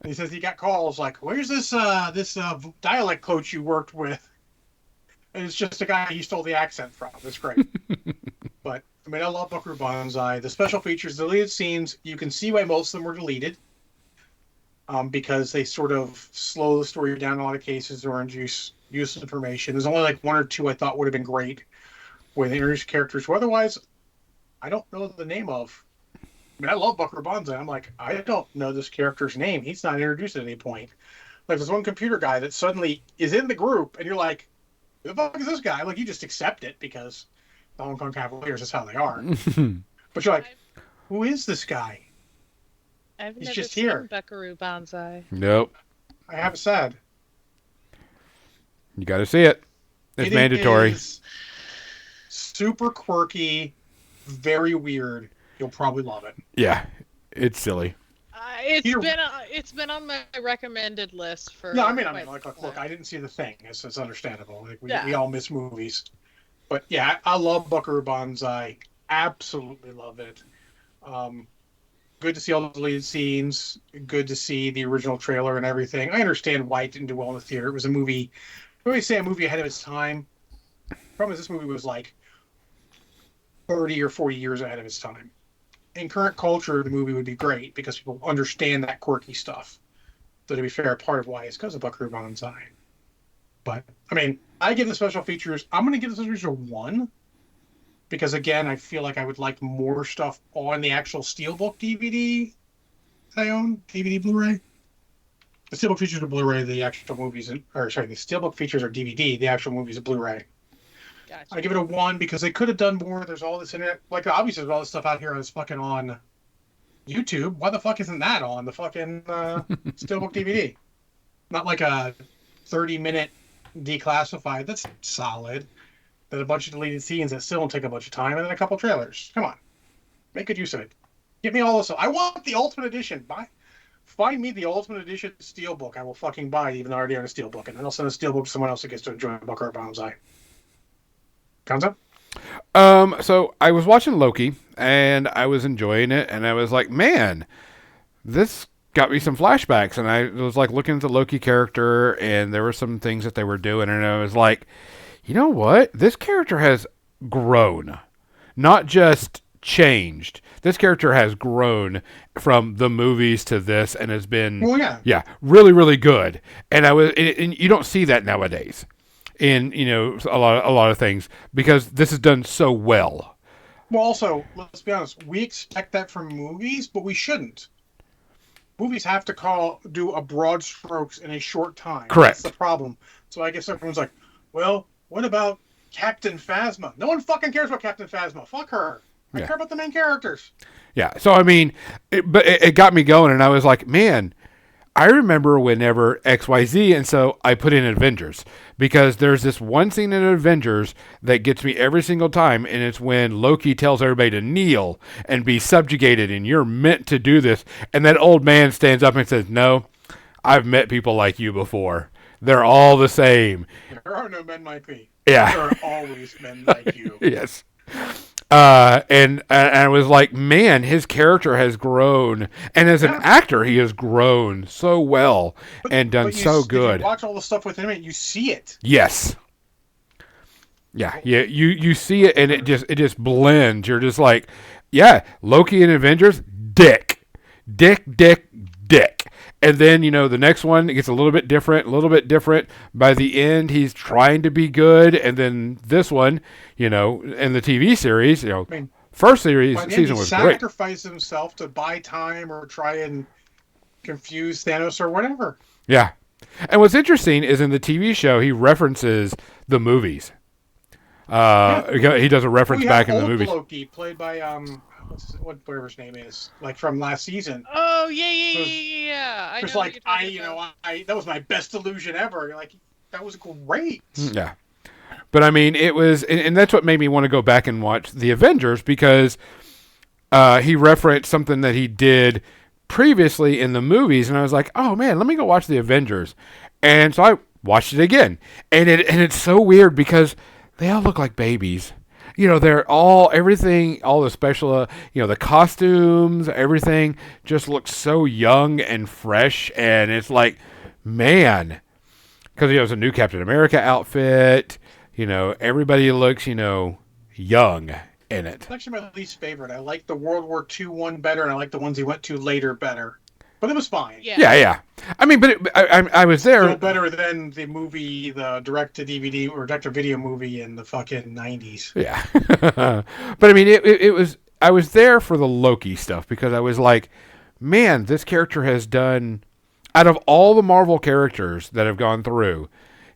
Speaker 2: He says he got calls like, "Where's this dialect coach you worked with?" And it's just a guy he stole the accent from. It's great. But I mean, I love Buckaroo Banzai. The special features, the deleted scenes, you can see why most of them were deleted. Because they sort of slow the story down in a lot of cases or induce useless information. There's only like one or two I thought would have been great where they introduced characters who otherwise I don't know the name of. I mean, I love Buckaroo Banzai. I'm like, I don't know this character's name. He's not introduced at any point. Like, there's one computer guy that suddenly is in the group, and you're like, Who the fuck is this guy? Like, you just accept it because the Hong Kong Cavaliers is how they are. But you're like, who is this guy?
Speaker 3: I've
Speaker 2: He's
Speaker 3: never
Speaker 2: just
Speaker 3: seen
Speaker 2: here.
Speaker 3: Buckaroo Banzai.
Speaker 1: Nope.
Speaker 2: I have said.
Speaker 1: You got to see it. It's mandatory.
Speaker 2: Is super quirky, very weird. You'll probably love it.
Speaker 1: Yeah, it's silly.
Speaker 3: It's been on my recommended list for.
Speaker 2: No, I mean,
Speaker 3: quite
Speaker 2: like,
Speaker 3: some
Speaker 2: look,
Speaker 3: time.
Speaker 2: I didn't see The Thing. It's understandable. Like, we
Speaker 3: Yeah.
Speaker 2: all miss movies. But yeah, I love Buckaroo Banzai. Absolutely love it. Good to see all the deleted scenes. Good to see the original trailer and everything. I understand why it didn't do well in the theater. It was a movie. I always say a movie ahead of its time. Problem is, this movie was like 30 or 40 years ahead of its time. In current culture, the movie would be great because people understand that quirky stuff. So to be fair, part of why is because of Buckaroo Banzai. But I mean, I give the special features. I'm going to give the special features a 1 because again, I feel like I would like more stuff on the actual Steelbook DVD I own, DVD Blu-ray. The Steelbook features are Blu-ray. The actual movies, the Steelbook features are DVD. The actual movies are Blu-ray.
Speaker 3: Gotcha.
Speaker 2: I give it a 1 because they could have done more. There's all this internet, like obviously there's all this stuff out here that's fucking on YouTube. Why the fuck isn't that on the fucking Steelbook DVD? Not like a 30-minute declassified. That's solid. Then a bunch of deleted scenes that still don't take a bunch of time, and then a couple trailers. Come on, make good use of it. Give me all this. I want the Ultimate Edition. Find me the Ultimate Edition Steelbook. I will fucking buy it, even though I already own a Steelbook, and then I'll send a Steelbook to someone else that gets to enjoy Buckaroo Banzai. Gonzo?
Speaker 1: So I was watching Loki and I was enjoying it, and I was like, man, this got me some flashbacks. And I was like looking at the Loki character, and there were some things that they were doing, and I was like, you know what? This character has grown, not just changed. This character has grown from the movies to this, and has been,
Speaker 2: Well, yeah.
Speaker 1: really, really good. And and you don't see that nowadays in a lot of things because this is done so well.
Speaker 2: Well, also, let's be honest. We expect that from movies, but we shouldn't. Movies have to do a broad strokes in a short time.
Speaker 1: Correct.
Speaker 2: That's the problem. So I guess everyone's like, well, what about Captain Phasma? No one fucking cares about Captain Phasma. Fuck her. I care about the main characters.
Speaker 1: Yeah. So I mean, it got me going, and I was like, man, I remember whenever XYZ, and so I put in Avengers because there's this one scene in Avengers that gets me every single time, and it's when Loki tells everybody to kneel and be subjugated, and you're meant to do this. And that old man stands up and says, no, I've met people like you before. They're all the same.
Speaker 2: There are no men like me.
Speaker 1: Yeah.
Speaker 2: There are always men like you.
Speaker 1: Yes. And I was like, man, his character has grown, and as an actor, he has grown so well and done so good.
Speaker 2: If you watch all the stuff with him, and you see it.
Speaker 1: Yes. Yeah. You see it, and it just blends. You're just like, yeah, Loki and Avengers, dick. And then, the next one, it gets a little bit different. By the end, he's trying to be good. And then this one, in the TV series, first season was great.
Speaker 2: He sacrificed himself to buy time or try and confuse Thanos or whatever.
Speaker 1: Yeah. And what's interesting is in the TV show, he references the movies. He does a reference back in the movies.
Speaker 2: Loki, played by, whatever his name is, like from last season.
Speaker 3: Oh yeah.
Speaker 2: It's like that was my best illusion ever. You're like, that was great.
Speaker 1: Yeah, but I mean, it was, and that's what made me want to go back and watch the Avengers because he referenced something that he did previously in the movies, and I was like, oh man, let me go watch the Avengers, and so I watched it again, and it's so weird because they all look like babies. They're all the special, the costumes, everything just looks so young and fresh. And it's like, man, because, it's a new Captain America outfit, everybody looks, young in it.
Speaker 2: It's actually my least favorite. I like the World War II one better, and I like the ones he went to later better. But it was fine.
Speaker 1: Yeah. I mean, but I was there.
Speaker 2: Still better than the movie, the direct-to-DVD or direct-to-video movie in the fucking 90s.
Speaker 1: Yeah. But I mean, it was. I was there for the Loki stuff because I was like, man, this character has done. Out of all the Marvel characters that have gone through,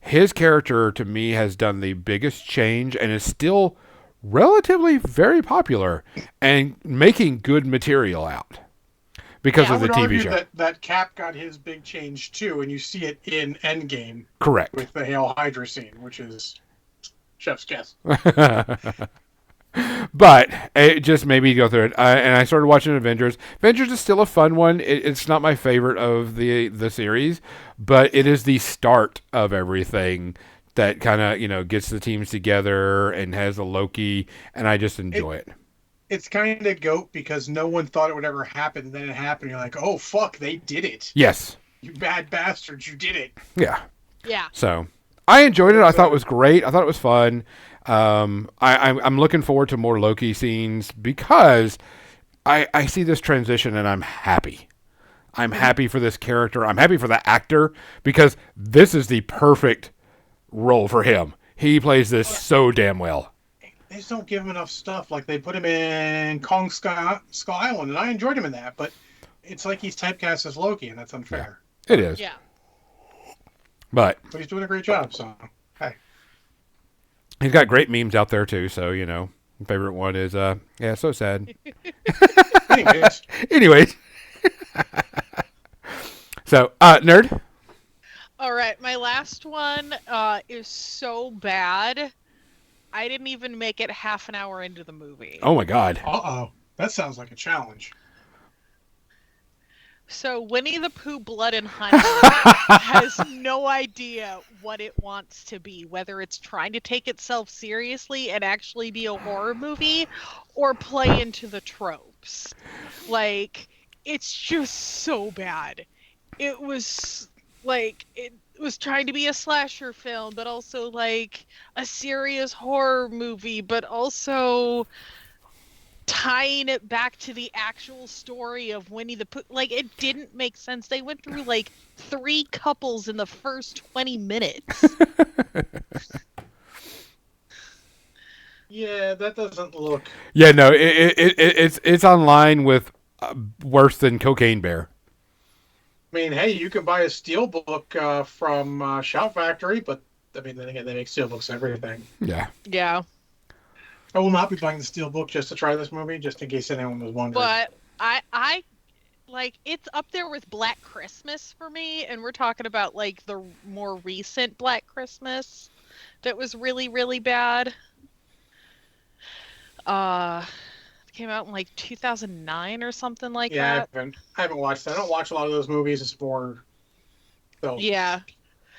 Speaker 1: his character to me has done the biggest change and is still relatively very popular and making good material out because
Speaker 2: I
Speaker 1: of the
Speaker 2: would
Speaker 1: TV
Speaker 2: argue
Speaker 1: show.
Speaker 2: that Cap got his big change too, and you see it in Endgame
Speaker 1: Correct.
Speaker 2: with the Hail Hydra scene, which is chef's kiss.
Speaker 1: But it just made me go through it, and I started watching Avengers. Avengers is still a fun one. It's not my favorite of the series, but it is the start of everything that kind of gets the teams together and has a Loki, and I just enjoy it.
Speaker 2: It's kind of goat because no one thought it would ever happen, and then it happened. You're like, oh fuck, they did it!
Speaker 1: Yes,
Speaker 2: You bad bastards, you did it!
Speaker 1: yeah.
Speaker 3: Yeah.
Speaker 1: So I enjoyed it. I thought it was great. I thought it was fun. I'm looking forward to more Loki scenes because I see this transition and I'm happy. I'm happy for this character. I'm happy for the actor because this is the perfect role for him. He plays this so damn well.
Speaker 2: They just don't give him enough stuff. Like they put him in Kong Skull Island, and I enjoyed him in that, but it's like he's typecast as Loki, and that's unfair.
Speaker 1: It is.
Speaker 3: Yeah.
Speaker 1: But
Speaker 2: But he's doing a great job, so hey.
Speaker 1: he's got great memes out there too. So, my favorite one is, so sad.
Speaker 2: Anyways,
Speaker 1: Anyways. So, nerd.
Speaker 3: All right, my last one is so bad. I didn't even make it half an hour into the movie.
Speaker 1: Oh my God.
Speaker 2: uh-oh. That sounds like a challenge.
Speaker 3: So Winnie the Pooh Blood and Honey has no idea what it wants to be, whether it's trying to take itself seriously and actually be a horror movie or play into the tropes. Like, it's just so bad. It was like, it was trying to be a slasher film, but also like a serious horror movie, but also tying it back to the actual story of Winnie the Pooh. Like, it didn't make sense. They went through like 3 couples in the first 20 minutes.
Speaker 2: Yeah, that doesn't look.
Speaker 1: Yeah, no, it's on line with worse than Cocaine Bear.
Speaker 2: I mean, hey, you can buy a steelbook from Shout Factory, but I mean, then again, they make steelbooks and everything.
Speaker 1: Yeah.
Speaker 3: Yeah.
Speaker 2: I will not be buying the steelbook just to try this movie, just in case anyone was wondering.
Speaker 3: But I like, it's up there with Black Christmas for me, and we're talking about like the more recent Black Christmas that was really, really bad. It came out in like 2009 or something like
Speaker 2: yeah,
Speaker 3: that.
Speaker 2: I haven't watched that. I don't watch a lot of those movies. It's more. So
Speaker 3: Yeah.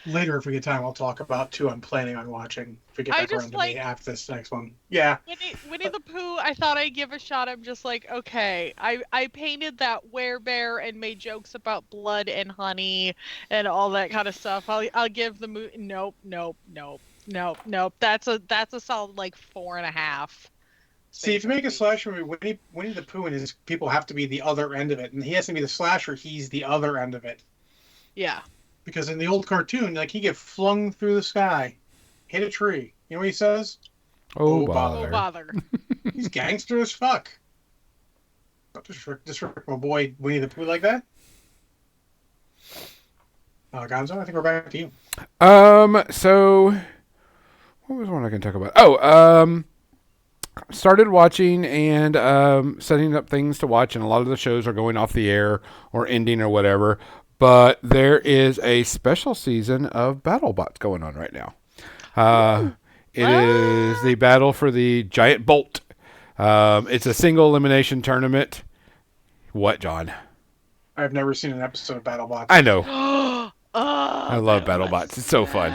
Speaker 2: later, if we get time, I'll talk about 2 I'm planning on watching. If we get
Speaker 3: I
Speaker 2: back
Speaker 3: just
Speaker 2: around to
Speaker 3: like-
Speaker 2: me after this next one. Yeah.
Speaker 3: Winnie the Pooh, I thought I'd give a shot. I'm just like, okay, I painted that werebear and made jokes about blood and honey and all that kind of stuff. I'll give the movie. Nope. That's a solid like 4.5.
Speaker 2: See, if you make a slasher movie, Winnie the Pooh and his people have to be the other end of it, and he has to be the slasher. He's the other end of it.
Speaker 3: Yeah.
Speaker 2: Because in the old cartoon, like, he get flung through the sky, hit a tree. You know what he says?
Speaker 1: Oh,
Speaker 2: Oh,
Speaker 1: bother.
Speaker 3: Oh, bother.
Speaker 2: He's gangster as fuck. Don't disrespect my boy Winnie the Pooh like that. Gonzo, I think we're back to you.
Speaker 1: So what was one I can talk about? Started watching and setting up things to watch, and a lot of the shows are going off the air or ending or whatever. But there is a special season of BattleBots going on right now. It is the battle for the giant bolt. It's a single elimination tournament. What, John?
Speaker 2: I've never seen an episode of BattleBots.
Speaker 1: I know.
Speaker 3: Oh,
Speaker 1: I love BattleBots. It's so fun.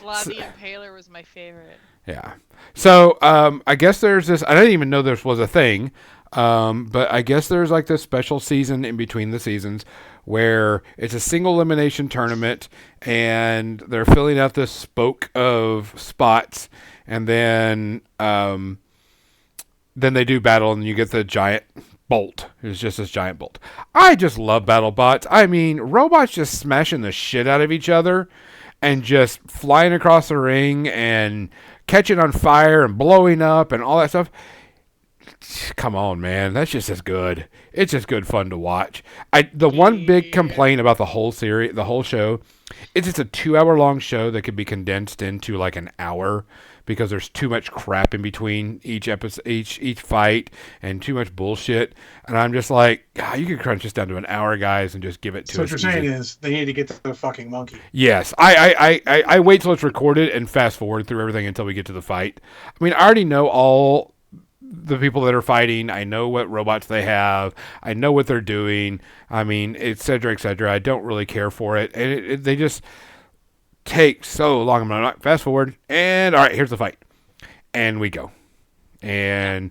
Speaker 3: Vlad the Impaler was my favorite.
Speaker 1: Yeah. So I guess there's this. I didn't even know this was a thing. But I guess there's like this special season in between the seasons where it's a single elimination tournament and they're filling out this spoke of spots, and then they do battle and you get the giant bolt. It's just this giant bolt. I just love BattleBots. I mean, robots just smashing the shit out of each other and just flying across the ring and catching on fire and blowing up and all that stuff. Come on, man. That's just as good. It's just good fun to watch. The one big complaint about the whole series, the whole show, It's just a 2 hour long show that could be condensed into like an hour because there's too much crap in between each episode, each fight, and too much bullshit. And I'm just like, God, you could crunch this down to an hour, guys, and just give it to
Speaker 2: So
Speaker 1: us.
Speaker 2: what you're saying
Speaker 1: easy.
Speaker 2: is they need to get to the fucking monkey.
Speaker 1: Yes, I wait till it's recorded and fast forward through everything until we get to the fight. I mean, I already know all the people that are fighting. I know what robots they have. I know what they're doing. I mean, et cetera, et cetera. I don't really care for it, and they just take so long. I'm like, fast forward, and all right, here's the fight, and we go, and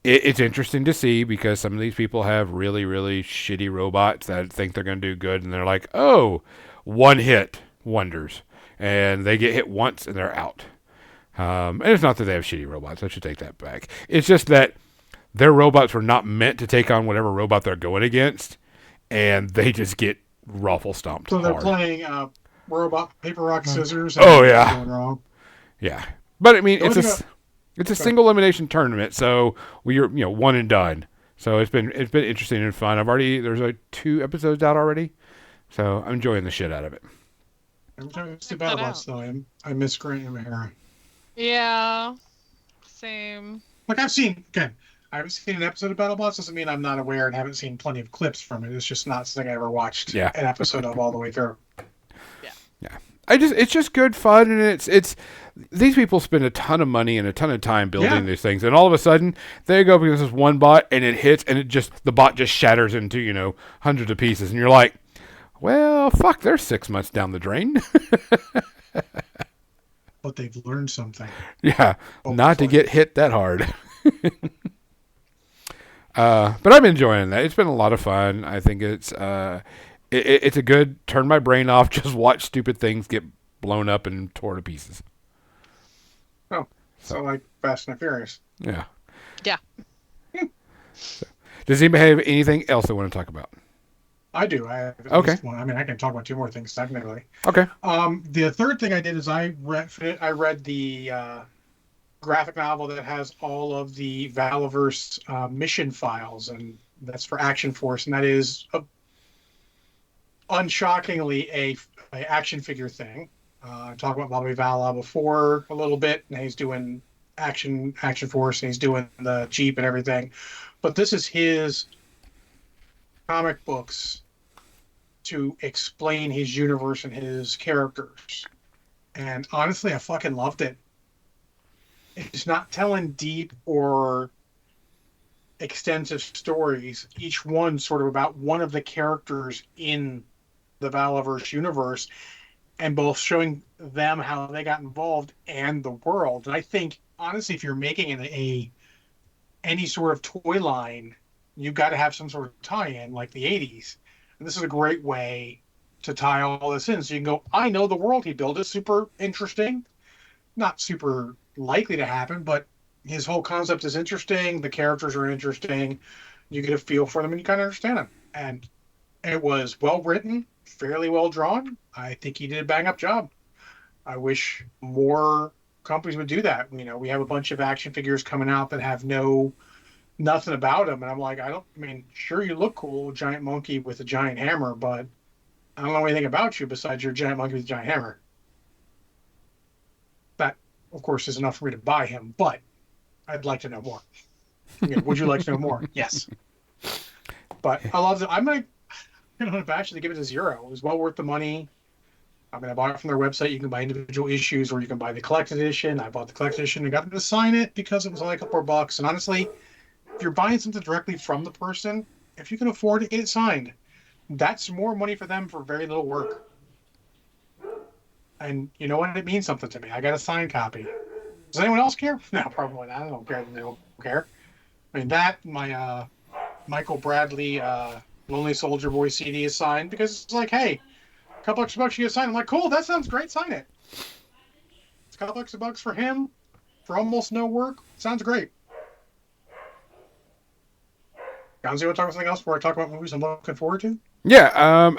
Speaker 1: it's interesting to see because some of these people have really, really shitty robots that think they're going to do good, and they're like, oh, one hit wonders, and they get hit once and they're out. And it's not that they have shitty robots. I should take that back. It's just that their robots were not meant to take on whatever robot they're going against, and they just get ruffle stomped
Speaker 2: So they're
Speaker 1: hard.
Speaker 2: playing robot paper rock scissors.
Speaker 1: Oh,
Speaker 2: and
Speaker 1: yeah.
Speaker 2: Going wrong.
Speaker 1: Yeah, but I mean,
Speaker 2: The
Speaker 1: it's
Speaker 2: only
Speaker 1: a
Speaker 2: thing
Speaker 1: it's a single elimination tournament, so we're one and done. So it's been interesting and fun. There's like 2 episodes out already, so I'm enjoying the shit out of it.
Speaker 2: Every time I see
Speaker 3: Check that
Speaker 2: BattleBots, though, I miss Grant O'Hara.
Speaker 3: Yeah. Same.
Speaker 2: Like I haven't seen an episode of BattleBots. Doesn't mean I'm not aware and haven't seen plenty of clips from it. It's just not something I ever watched
Speaker 1: Yeah.
Speaker 2: an episode of all the way through.
Speaker 1: It's just good fun, and it's these people spend a ton of money and a ton of time building
Speaker 2: Yeah.
Speaker 1: these things, and all of a sudden they go because this one bot and it hits, and the bot just shatters into hundreds of pieces, and you're like, well, fuck, they're 6 months down the drain.
Speaker 2: But they've learned something.
Speaker 1: Yeah,
Speaker 2: Oh,
Speaker 1: not to
Speaker 2: fun.
Speaker 1: get hit that hard. But I'm enjoying that. It's been a lot of fun. I think it's a good turn my brain off, just watch stupid things get blown up and torn to pieces.
Speaker 2: So like Fast and Furious.
Speaker 1: Yeah.
Speaker 3: Yeah.
Speaker 1: So, does anybody have anything else they want to talk about?
Speaker 2: I do. I have at
Speaker 1: Okay.
Speaker 2: least one. I mean, I can talk about 2 more things technically.
Speaker 1: Okay.
Speaker 2: The third thing I did is I read the graphic novel that has all of the Valaverse mission files, and that's for Action Force, and that is unshockingly a action figure thing. I talked about Bobby Vala before a little bit, and he's doing Action Force, and he's doing the Jeep and everything. But this is his comic books to explain his universe and his characters. And honestly, I fucking loved it. It's not telling deep or extensive stories, each one sort of about one of the characters in the Valaverse universe, and both showing them how they got involved and the world. And I think, honestly, if you're making any sort of toy line, you've got to have some sort of tie-in, like the 80s. And this is a great way to tie all this in. So you can go, I know the world he built is super interesting. Not super likely to happen, but his whole concept is interesting. The characters are interesting. You get a feel for them and you kind of understand them. And it was well written, fairly well drawn. I think he did a bang up job. I wish more companies would do that. We have a bunch of action figures coming out that have nothing about them, and I'm like, sure, you look cool, giant monkey with a giant hammer, but I don't know anything about you besides your giant monkey with a giant hammer. That, of course, is enough for me to buy him, but I'd like to know more. Would you like to know more? Yes. But I love it. I'm going to unabashedly give it a 0. It was well worth the money. I bought it from their website. You can buy individual issues, or you can buy the collected edition. I bought the collected edition and got them to sign it because it was only a couple more bucks. And honestly, if you're buying something directly from the person, if you can afford to get it signed, that's more money for them for very little work. And you know what? It means something to me. I got a signed copy. Does anyone else care? No, probably not. I don't care. They don't care. My Michael Bradley Lonely Soldier Boy CD is signed because it's like, hey, a couple extra bucks you get signed. I'm like, cool, that sounds great. Sign it. It's a couple extra bucks for him for almost no work. Sounds great. Gonzo, you want to talk about something else before I talk about movies I'm looking forward to?
Speaker 1: Yeah.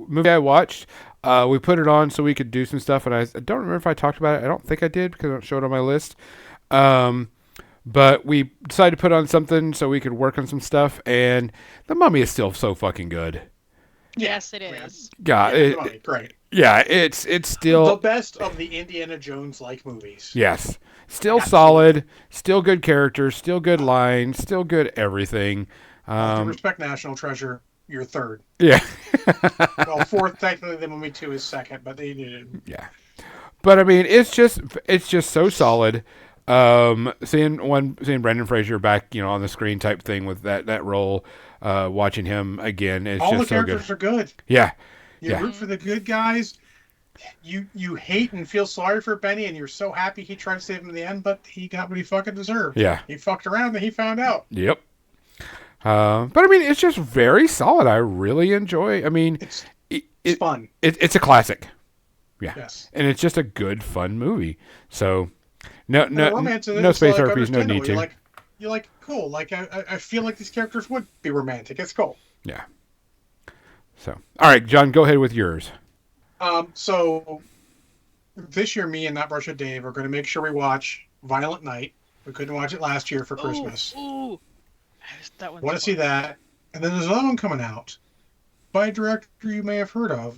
Speaker 1: Movie I watched. We put it on so we could do some stuff, and I don't remember if I talked about it. I don't think I did because I don't show it on my list. But we decided to put on something so we could work on some stuff, and The Mummy is still so fucking good.
Speaker 2: Yeah,
Speaker 3: Yes, it
Speaker 2: man.
Speaker 3: is.
Speaker 1: Yeah,
Speaker 2: Yeah, the Mummy, great.
Speaker 1: it's
Speaker 2: The
Speaker 1: still
Speaker 2: best of the Indiana Jones like movies.
Speaker 1: yes, still
Speaker 2: Absolutely.
Speaker 1: solid, still good characters, still good lines, still good everything.
Speaker 2: All due respect, National Treasure, you're third.
Speaker 1: Yeah,
Speaker 2: Well, fourth, technically, the Mummy 2 is second, but they did.
Speaker 1: yeah. But I mean, it's just so solid. Seeing Brendan Fraser back, on the screen type thing with that role, watching him again is
Speaker 2: All the
Speaker 1: just so good.
Speaker 2: characters are good.
Speaker 1: Yeah,
Speaker 2: You
Speaker 1: Yeah.
Speaker 2: root for the good guys. You hate and feel sorry for Benny, and you're so happy he tried to save him in the end, but he got what he fucking deserved.
Speaker 1: yeah,
Speaker 2: He fucked around and he found out.
Speaker 1: yep. But I mean, it's just very solid. I really enjoy. I mean,
Speaker 2: It's
Speaker 1: it,
Speaker 2: fun.
Speaker 1: it's a classic. Yeah,
Speaker 2: Yes.
Speaker 1: and it's just a good, fun movie. So, no
Speaker 2: And the romance in it
Speaker 1: no
Speaker 2: is,
Speaker 1: space
Speaker 2: like,
Speaker 1: RPs, no need
Speaker 2: understandable.
Speaker 1: to.
Speaker 2: You're like, cool. Like, I feel like these characters would be romantic. It's cool.
Speaker 1: Yeah. So, all right, John, go ahead with yours.
Speaker 2: So this year, me and Not Brush with Dave are going to make sure we watch Violent Night. We couldn't watch it last year for Christmas.
Speaker 3: Ooh. That one's
Speaker 2: Want to see
Speaker 3: fun.
Speaker 2: that? And then there's another one coming out by a director you may have heard of,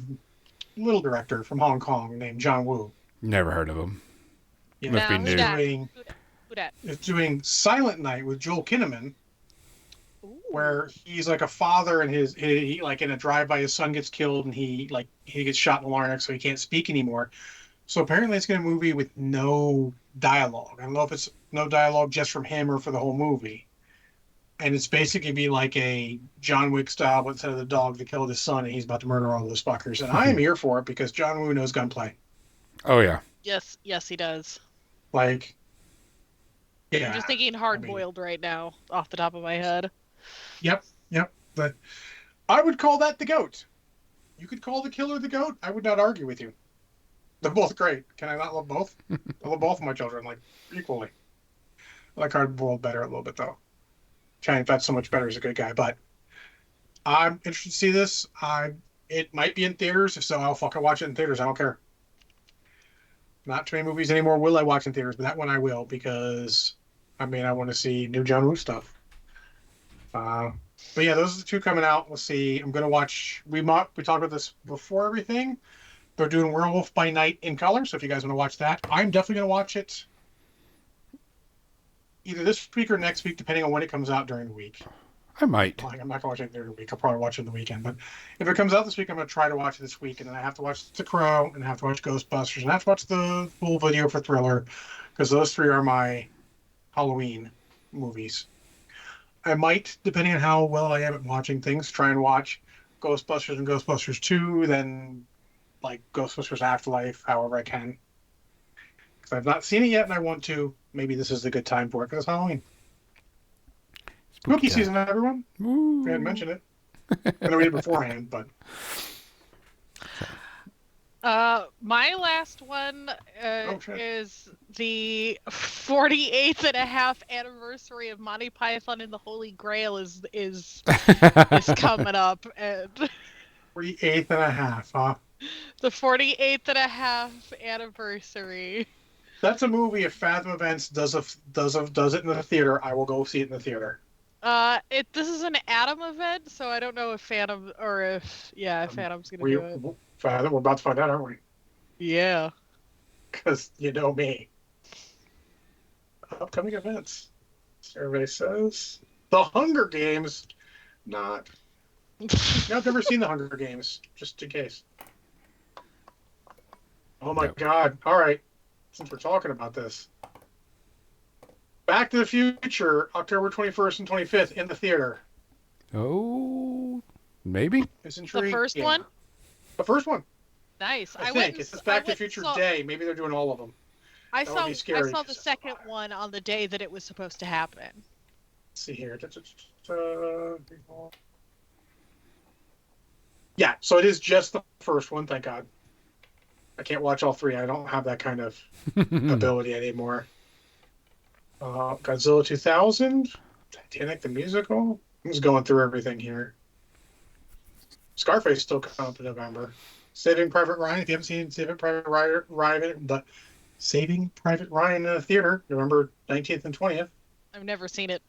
Speaker 2: little director from Hong Kong named John Woo.
Speaker 1: Never heard of him.
Speaker 2: Yeah,
Speaker 1: Must be
Speaker 3: Now,
Speaker 1: new.
Speaker 3: who dat?
Speaker 2: doing,
Speaker 3: Who dat?
Speaker 2: it's doing Silent Night with Joel Kinnaman,
Speaker 3: Ooh.
Speaker 2: where he's like a father and he like in a drive-by his son gets killed and he gets shot in the larynx so he can't speak anymore. So apparently it's going to be a movie with no dialogue. I don't know if it's no dialogue just from him or for the whole movie. And it's basically be like a John Wick style, but instead of the dog that killed his son and he's about to murder all those fuckers. And I am here for it because John Woo knows gunplay.
Speaker 1: Oh yeah.
Speaker 3: Yes, he does.
Speaker 2: Like, yeah.
Speaker 3: I'm just thinking hard boiled right now, off the top of my head.
Speaker 2: Yep. But I would call that the GOAT. You could call the killer the GOAT. I would not argue with you. They're both great. Can I not love both? I love both of my children like equally. I like hard boiled better a little bit though. Channing Fett's so much better as a good guy, but I'm interested to see this. It might be in theaters. If so, I'll fucking watch it in theaters. I don't care. Not too many movies anymore will I watch in theaters, but that one I will because I want to see new John Woo stuff. But yeah, those are the two coming out. We'll see. I'm gonna watch. We talked about this before everything. They're doing Werewolf by Night in color, so if you guys want to watch that, I'm definitely gonna watch it either this week or next week, depending on when it comes out during the week.
Speaker 1: I might.
Speaker 2: Like, I'm not gonna watch it during the week. I'll probably watch it on the weekend. But if it comes out this week, I'm gonna try to watch it this week, and then I have to watch The Crow, and I have to watch Ghostbusters, and I have to watch the full video for Thriller, because those three are my Halloween movies. I might, depending on how well I am at watching things, try and watch Ghostbusters and Ghostbusters 2, then like Ghostbusters Afterlife, however I can. Because I've not seen it yet and I want to. Maybe this is the good time for it because it's Halloween. Spooky
Speaker 1: time.
Speaker 2: season, everyone.
Speaker 1: Woo.
Speaker 2: If I hadn't mentioned it. I know we did beforehand, but
Speaker 3: My last one
Speaker 2: shit.
Speaker 3: is the 48th and a half anniversary of Monty Python and the Holy Grail is coming up, and
Speaker 2: 48th and a half, huh?
Speaker 3: the 48th and a half anniversary.
Speaker 2: That's a movie. If Fathom Events does it in the theater, I will go see it in the theater.
Speaker 3: This is an Atom event, so I don't know if Phantom or if Phantom's gonna do it.
Speaker 2: Fathom, we're about to find out, aren't we?
Speaker 3: Yeah.
Speaker 2: Because you know me. Upcoming events. Survey says The Hunger Games. Not. I've never seen The Hunger Games, just in case. Oh my God. All right. Since we're talking about this. Back to the Future, October 21st and 25th in the theater.
Speaker 1: Oh, maybe.
Speaker 2: It's intriguing.
Speaker 3: The first one?
Speaker 2: The first one.
Speaker 3: Nice.
Speaker 2: I think. It's this Back to the Future Day. Maybe they're doing all of them.
Speaker 3: I
Speaker 2: That would be scary,
Speaker 3: saw the
Speaker 2: because-
Speaker 3: second one on the day that it was supposed to happen.
Speaker 2: Let's see here. Yeah, so it is just the first one, thank God. I can't watch all three. I don't have that kind of ability anymore. Godzilla 2000, Titanic the musical. I'm just going through everything here. Scarface still coming up in November. Saving Private Ryan. If you haven't seen Saving Private Ryan in the theater, November 19th and 20th.
Speaker 3: I've never seen it.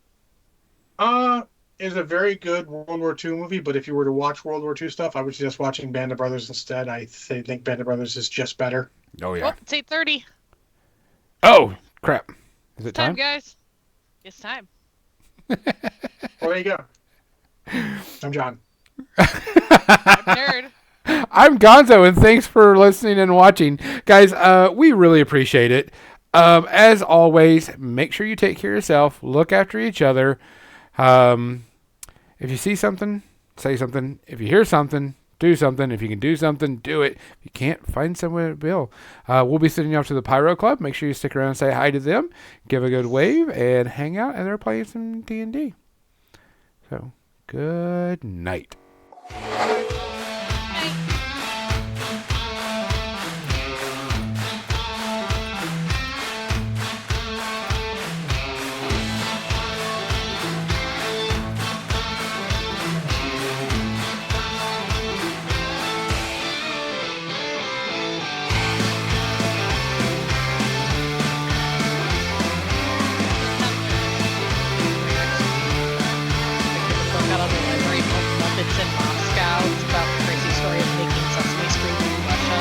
Speaker 2: is a very good World War II movie, but if you were to watch World War II stuff, I would suggest watching Band of Brothers instead. Think Band of Brothers is just better.
Speaker 1: Oh
Speaker 3: Oh,
Speaker 1: yeah.
Speaker 3: it's 8:30.
Speaker 1: Oh crap! Is it
Speaker 3: Time,
Speaker 1: time?
Speaker 3: guys. It's time.
Speaker 2: Well, there you go. I'm John.
Speaker 3: Nerd.
Speaker 1: I'm Gonzo, and thanks for listening and watching, guys. We really appreciate it. As always, make sure you take care of yourself. Look after each other. If you see something, say something. If you hear something, do something. If you can do something, do it. If you can't, find somewhere to bill. We'll be sending you off to the Pyro Club. Make sure you stick around and say hi to them. Give a good wave and hang out. And they're playing some D&D. So, good night.